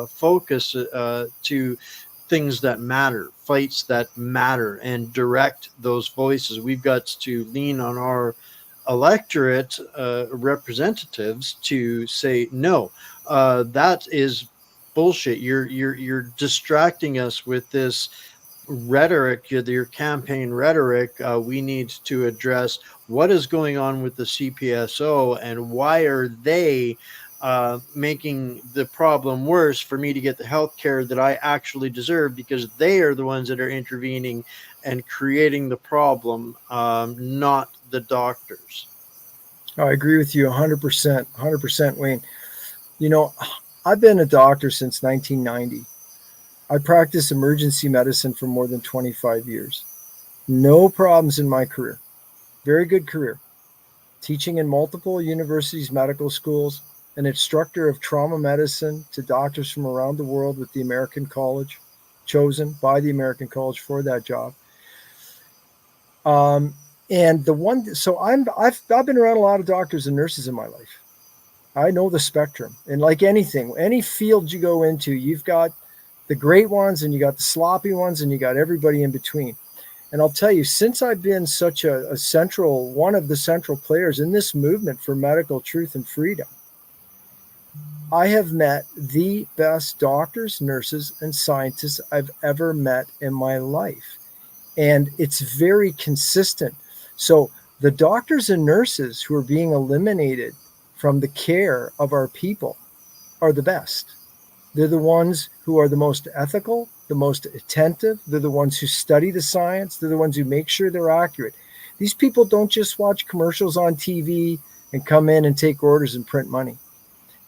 focus to things that matter, fights that matter, and direct those voices. We've got to lean on our electorate representatives to say, no, that is bullshit. You're distracting us with this rhetoric, your campaign rhetoric. We need to address what is going on with the CPSO and why are they making the problem worse for me to get the health care that I actually deserve, because they are the ones that are intervening and creating the problem, not the doctors. I agree with you 100%, 100%, Wayne. I've been a doctor since 1990. I practiced emergency medicine for more than 25 years. No problems in my career. Very good career. Teaching in multiple universities, medical schools, an instructor of trauma medicine to doctors from around the world with the American College, chosen by the American College for that job. I've been around a lot of doctors and nurses in my life. I know the spectrum, and like anything, any field you go into, you've got the great ones and you got the sloppy ones and you got everybody in between. And I'll tell you, since I've been such one of the central players in this movement for medical truth and freedom, I have met the best doctors, nurses, and scientists I've ever met in my life. And it's very consistent. So the doctors and nurses who are being eliminated from the care of our people are the best. They're the ones who are the most ethical, the most attentive. They're the ones who study the science. They're the ones who make sure they're accurate. These people don't just watch commercials on TV and come in and take orders and print money.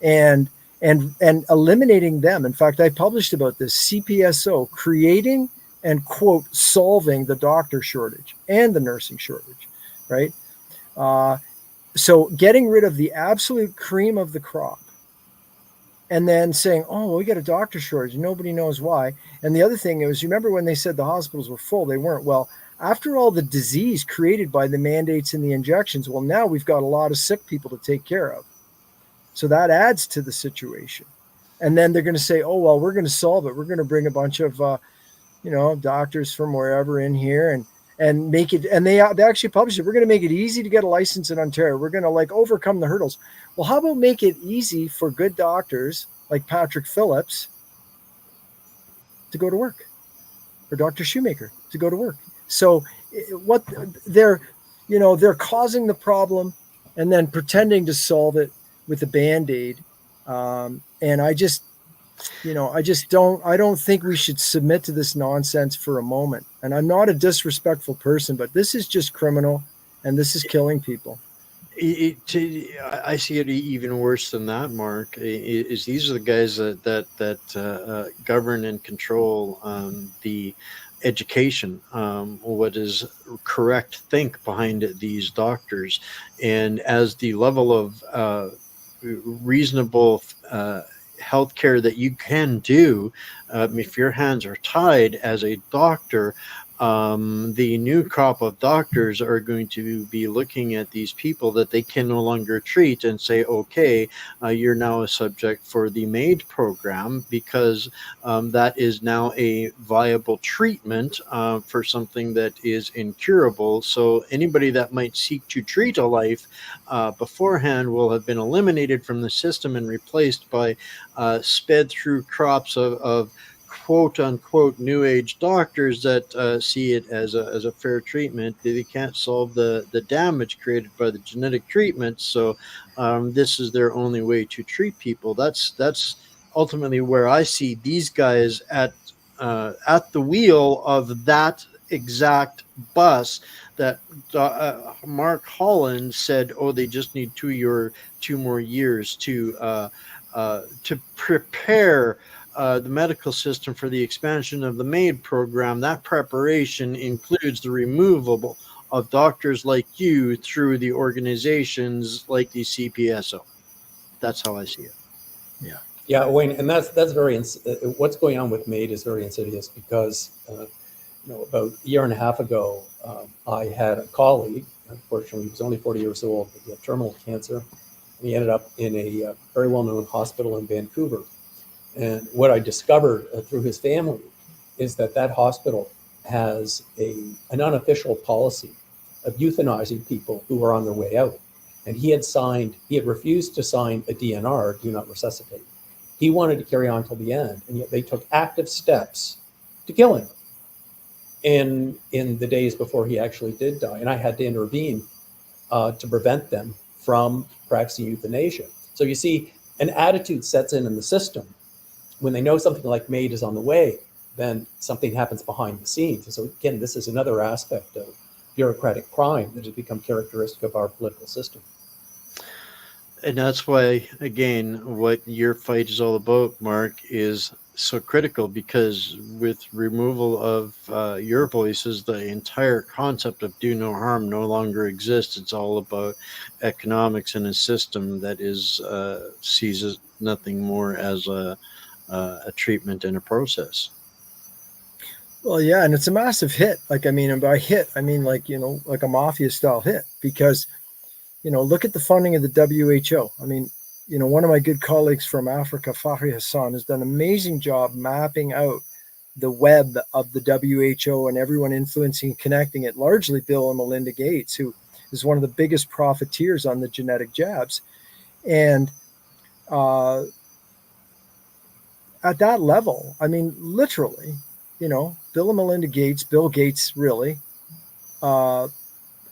And eliminating them. In fact, I published about this, CPSO, creating and, quote, solving the doctor shortage and the nursing shortage, right? So getting rid of the absolute cream of the crop and then saying, oh, well, we got a doctor shortage. Nobody knows why. And the other thing is, you remember when they said the hospitals were full? They weren't. Well, after all the disease created by the mandates and the injections, well, now we've got a lot of sick people to take care of. So that adds to the situation. And then they're going to say, oh, well, we're going to solve it. We're going to bring a bunch of, doctors from wherever in here and make it. And they actually published it. We're going to make it easy to get a license in Ontario. We're going to overcome the hurdles. Well, how about make it easy for good doctors like Patrick Phillips to go to work, or Dr. Shoemaker to go to work? So what they're causing the problem and then pretending to solve it with a Band-Aid. And I don't think we should submit to this nonsense for a moment. And I'm not a disrespectful person, but this is just criminal and this is killing people. I see it even worse than that, Mark. Is these are the guys that govern and control the education, what is correct think behind these doctors, and as the level of reasonable healthcare that you can do, if your hands are tied as a doctor. The new crop of doctors are going to be looking at these people that they can no longer treat and say, okay, you're now a subject for the MAID program, because that is now a viable treatment for something that is incurable. So anybody that might seek to treat a life beforehand will have been eliminated from the system and replaced by sped through crops of quote unquote new age doctors that see it as a fair treatment. They can't solve the damage created by the genetic treatment, so this is their only way to treat people. That's ultimately where I see these guys at the wheel of that exact bus that Mark Holland said, oh, they just need 2 more years to prepare the medical system for the expansion of the MAID program. That preparation includes the removal of doctors like you through the organizations like the CPSO. That's how I see it. Yeah, Wayne, and that's very what's going on with MAID is very insidious, because about a year and a half ago, I had a colleague. Unfortunately, he was only 40 years old, but he had terminal cancer, and he ended up in a very well-known hospital in Vancouver. And what I discovered through his family is that hospital has an unofficial policy of euthanizing people who are on their way out. And he had refused to sign a DNR, do not resuscitate. He wanted to carry on till the end, and yet they took active steps to kill him in the days before he actually did die. And I had to intervene to prevent them from practicing euthanasia. So you see, an attitude sets in the system. When they know something like MAID is on the way, then something happens behind the scenes. And so again, this is another aspect of bureaucratic crime that has become characteristic of our political system. And that's why, again, what your fight is all about, Mark, is so critical, because with removal of your voices, the entire concept of do no harm no longer exists. It's all about economics in a system that sees nothing more as a treatment and a process. Well, yeah, and it's a massive hit. And by hit, I mean like a mafia style hit, because look at the funding of the WHO. I mean, one of my good colleagues from Africa, Fahri Hassan, has done an amazing job mapping out the web of the WHO and everyone influencing and connecting it, largely Bill and Melinda Gates, who is one of the biggest profiteers on the genetic jabs. And at that level, I mean, literally, Bill and Melinda Gates, Bill Gates really,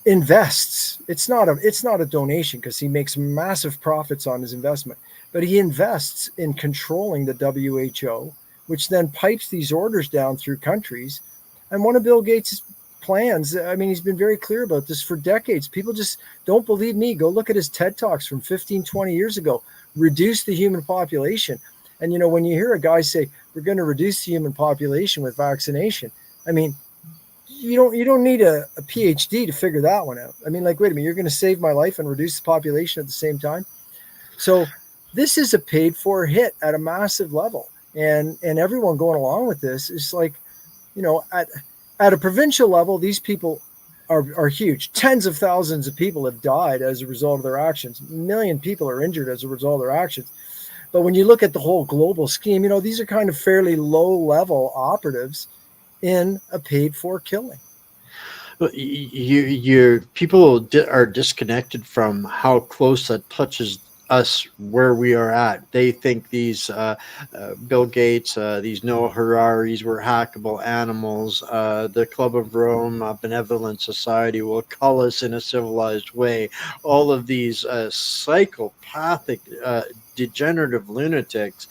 invests. It's not a donation because he makes massive profits on his investment, but he invests in controlling the WHO, which then pipes these orders down through countries. And one of Bill Gates' plans, I mean, he's been very clear about this for decades. People just don't believe me. Go look at his TED Talks from 15, 20 years ago. Reduce the human population. And, you know, when you hear a guy say, we're going to reduce the human population with vaccination, I mean, you don't need a PhD to figure that one out. I mean, like, wait a minute, you're going to save my life and reduce the population at the same time? So this is a paid for hit at a massive level. And everyone going along with this is like, you know, at a provincial level, these people are huge. Tens of thousands of people have died as a result of their actions. A million people are injured as a result of their actions. But when you look at the whole global scheme, you know, these are kind of fairly low level operatives in a paid for killing. Your people are disconnected from how close that touches us where we are at. They think these Bill Gates, these Noah Hararis were hackable animals. The Club of Rome, Benevolent Society will cull us in a civilized way. All of these psychopathic, degenerative lunatics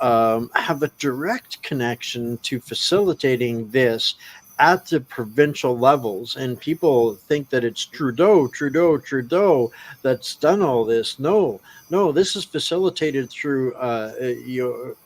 have a direct connection to facilitating this at the provincial levels, and people think that it's Trudeau that's done all this. No, this is facilitated through your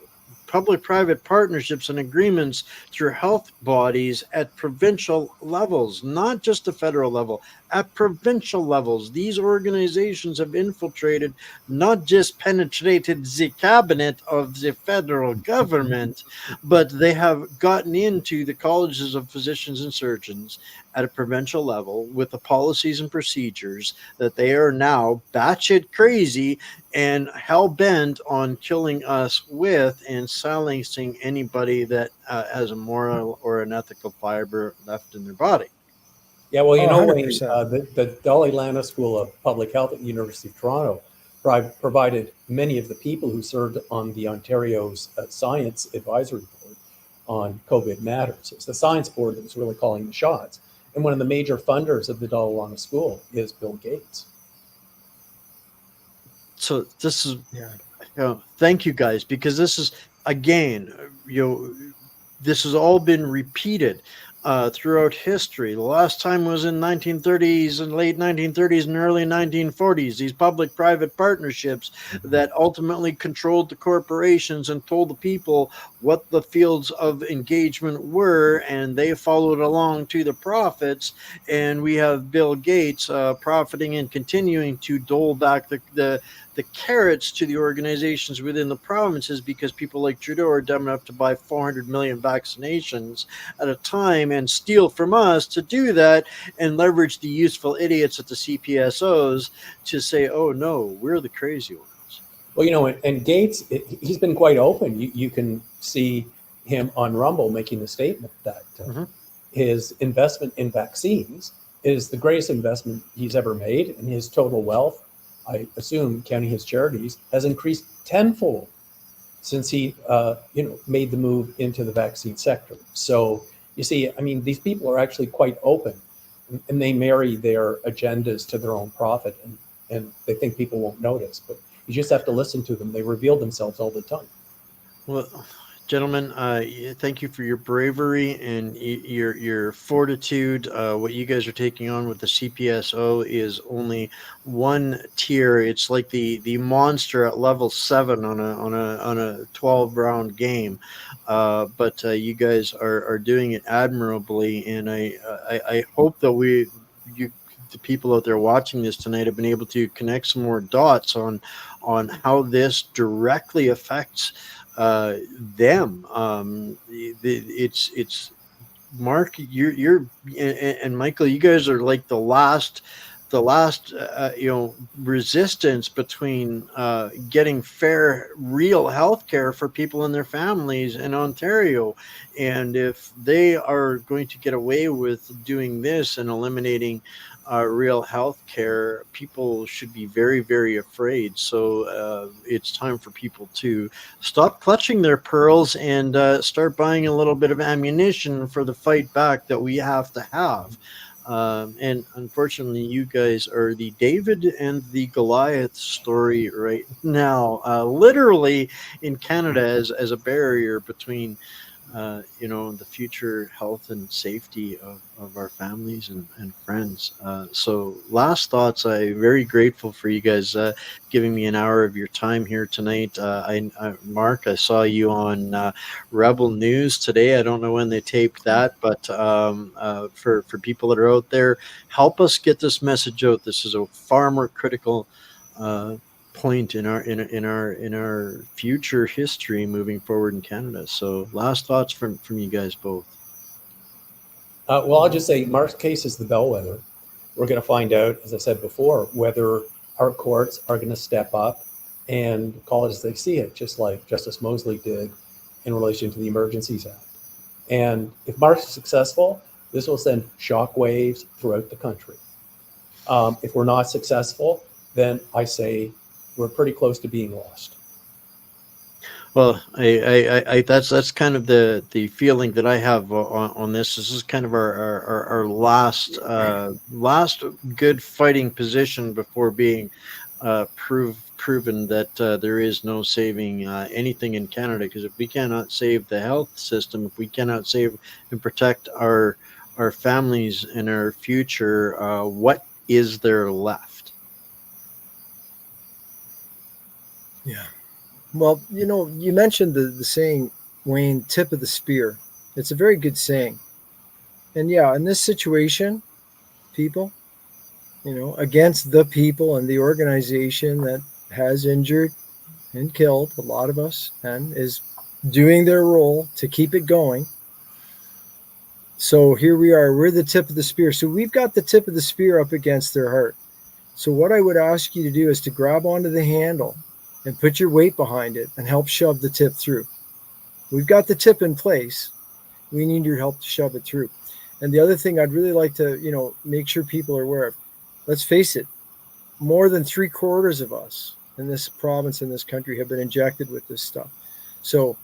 public-private partnerships and agreements through health bodies at provincial levels, not just the federal level, at provincial levels. These organizations have infiltrated, not just penetrated the cabinet of the federal government, but they have gotten into the colleges of physicians and surgeons at a provincial level with the policies and procedures that they are now batshit crazy and hell bent on killing us with, and silencing anybody that has a moral or an ethical fiber left in their body. Yeah, well, you know, Wayne, 100%. the Dalai Lama School of Public Health at the University of Toronto provided many of the people who served on the Ontario's Science Advisory Board on COVID matters. It's the science board that was really calling the shots. And one of the major funders of the Dalai Lama School is Bill Gates. So this is, thank you guys, because this is, again, this has all been repeated throughout history. The last time was in 1930s and late 1930s and early 1940s. These public-private partnerships that ultimately controlled the corporations and told the people what the fields of engagement were, and they followed along to the profits. And we have Bill Gates profiting and continuing to dole back the carrots to the organizations within the provinces, because people like Trudeau are dumb enough to buy 400 million vaccinations at a time and steal from us to do that, and leverage the useful idiots at the CPSOs to say, oh no, we're the crazy ones. Well, you know, and Gates, he's been quite open. You can see him on Rumble making the statement that his investment in vaccines is the greatest investment he's ever made, and his total wealth, I assume, counting his charities, has increased tenfold since he, made the move into the vaccine sector. So you see, I mean, these people are actually quite open, and they marry their agendas to their own profit, and they think people won't notice. But you just have to listen to them. They reveal themselves all the time. Well, gentlemen, thank you for your bravery and your fortitude. What you guys are taking on with the CPSO is only one tier. It's like the monster at level 7 on a 12-round game. But you guys are doing it admirably, and I hope that the people out there watching this tonight have been able to connect some more dots on how this directly affects them. It's Mark, you're and Michael, you guys are like the last resistance between getting fair, real health care for people and their families in Ontario. And if they are going to get away with doing this and eliminating real health care, people should be very, very afraid. So it's time for people to stop clutching their pearls and start buying a little bit of ammunition for the fight back that we have to have. And unfortunately, you guys are the David and the Goliath story right now, literally in Canada as a barrier between the future health and safety of our families and friends. So last thoughts, I'm very grateful for you guys giving me an hour of your time here tonight. Mark, I saw you on Rebel News today. I don't know when they taped that, but for people that are out there, help us get this message out. This is a far more critical point in our future history moving forward in Canada. So last thoughts from you guys both. Well, I'll just say Mark's case is the bellwether. We're going to find out, as I said before, whether our courts are going to step up and call it as they see it, just like Justice Mosley did in relation to the Emergencies Act. And if Mark's successful, this will send shockwaves throughout the country. If we're not successful, then I say we're pretty close to being lost. Well, I that's kind of the feeling that I have on this. This is kind of our last good fighting position before being proven that there is no saving anything in Canada. Because if we cannot save the health system, if we cannot save and protect our families and our future, what is there left? Yeah. Well, you mentioned the saying, Wayne, tip of the spear. It's a very good saying. And yeah, in this situation, people, against the people and the organization that has injured and killed a lot of us and is doing their role to keep it going. So here we are, we're the tip of the spear. So we've got the tip of the spear up against their heart. So what I would ask you to do is to grab onto the handle and put your weight behind it and help shove the tip through. We've got the tip in place. We need your help to shove it through. And the other thing I'd really like to, make sure people are aware of, let's face it, more than 3/4 of us in this province, in this country, have been injected with this stuff. So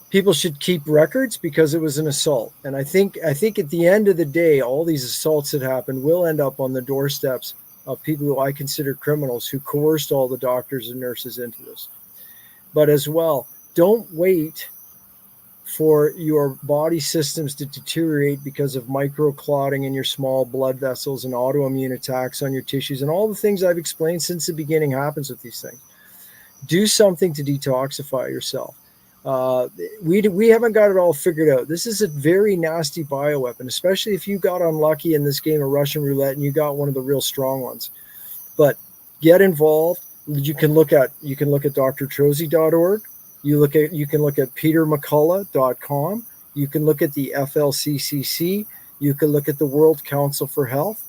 people should keep records because it was an assault. And I think at the end of the day, all these assaults that happened will end up on the doorsteps of people who I consider criminals who coerced all the doctors and nurses into this. But as well, don't wait for your body systems to deteriorate because of microclotting in your small blood vessels and autoimmune attacks on your tissues and all the things I've explained since the beginning happens with these things. Do something to detoxify yourself. We haven't got it all figured out. This is a very nasty bioweapon, especially if you got unlucky in this game of Russian roulette and you got one of the real strong ones. But get involved. You can look at drtrozzi.org. You can look at petermccullough.com. You can look at the FLCCC. You can look at the World Council for Health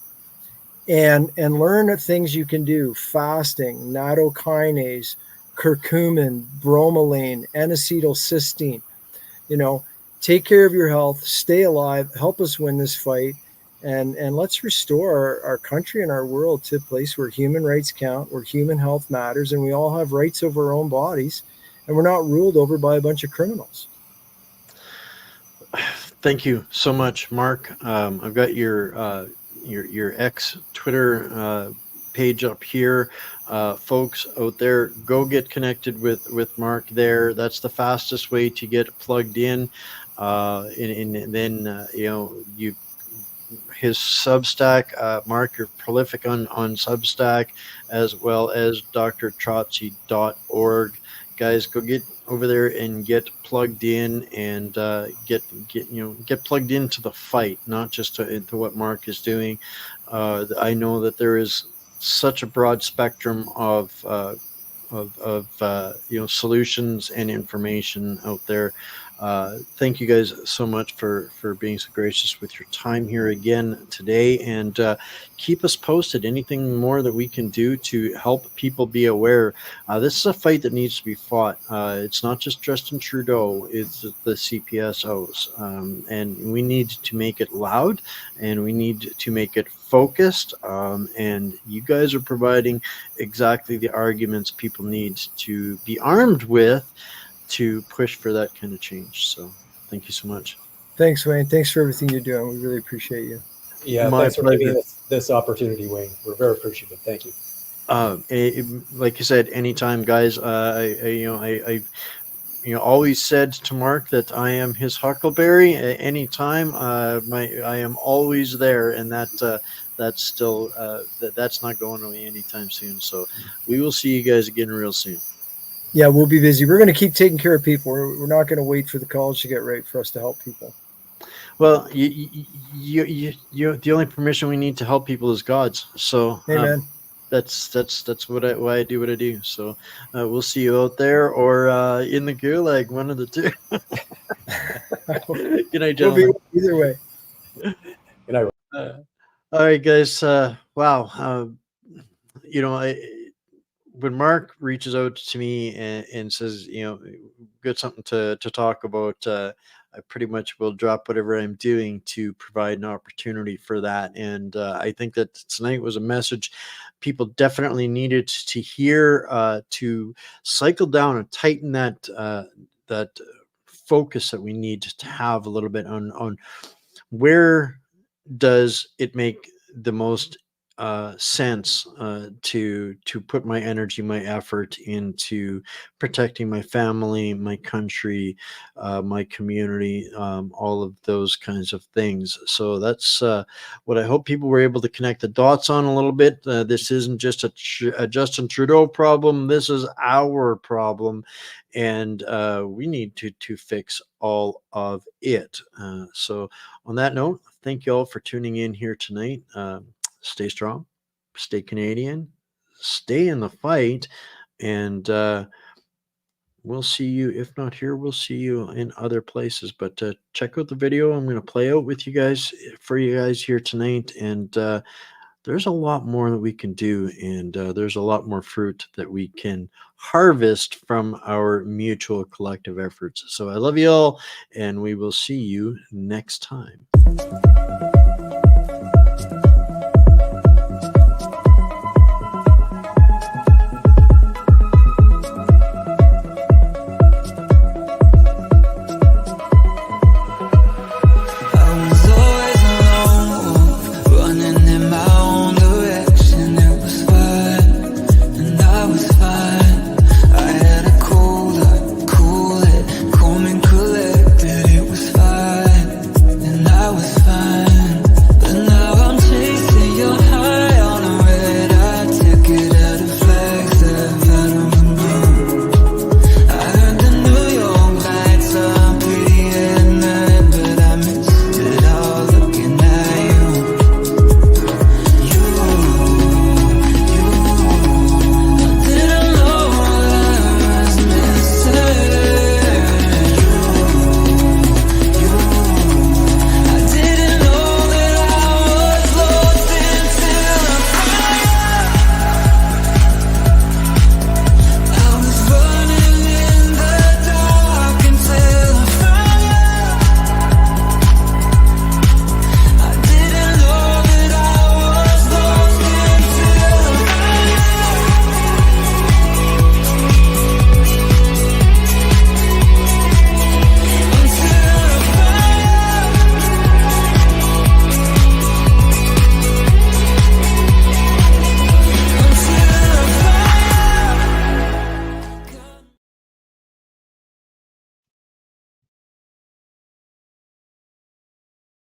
and learn things you can do: fasting, nattokinase, curcumin, bromelain, N-acetylcysteine. Take care of your health, stay alive, help us win this fight, and let's restore our country and our world to a place where human rights count, where human health matters, and we all have rights over our own bodies, and we're not ruled over by a bunch of criminals. Thank you so much, Mark. I've got your ex Twitter page up here. Folks out there, go get connected with Mark there. That's the fastest way to get plugged in. And then his Substack. Mark, you're prolific on Substack, as well as drtrozzi.org. Guys, go get over there and get plugged in and get plugged into the fight, not just into what Mark is doing. I know that there is such a broad spectrum of solutions and information out there. Thank you guys so much for being so gracious with your time here again today, and keep us posted. Anything more that we can do to help people be aware. This is a fight that needs to be fought. It's not just Justin Trudeau, it's the CPSOs, and we need to make it loud, and we need to make it focused, and you guys are providing exactly the arguments people need to be armed with to push for that kind of change. So thank you so much. Thanks, Wayne. Thanks for everything you're doing. We really appreciate you. Yeah, My thanks for giving pleasure. us this opportunity, Wayne. We're very appreciative. Thank you. Like you said, anytime, guys. I always said to Mark that I am his Huckleberry. Anytime, I am always there, and that's still that's not going away anytime soon. So we will see you guys again real soon. Yeah, we'll be busy. We're going to keep taking care of people. We're not going to wait for the college to get right for us to help people. Well, the only permission we need to help people is God's. So Amen. that's why I do what I do. So we'll see you out there or in the gulag, one of the two. Good night, We'll be gentlemen. either way. Good night. All right, guys. Wow. When Mark reaches out to me and says, got something to talk about, I pretty much will drop whatever I'm doing to provide an opportunity for that. And I think that tonight was a message people definitely needed to hear, to cycle down and tighten that focus that we need to have a little bit on where does it make the most sense to put my energy, my effort into protecting my family, my country, my community, all of those kinds of things. So that's what I hope people were able to connect the dots on a little bit. This isn't just a Justin Trudeau problem. This is our problem, and we need to fix all of it. So on that note, thank you all for tuning in here tonight. Stay strong, stay Canadian, stay in the fight, and we'll see you. If not here, we'll see you in other places. But check out the video I'm going to play out with you guys for you guys here tonight, and there's a lot more that we can do, and there's a lot more fruit that we can harvest from our mutual collective efforts. So I love you all, and we will see you next time.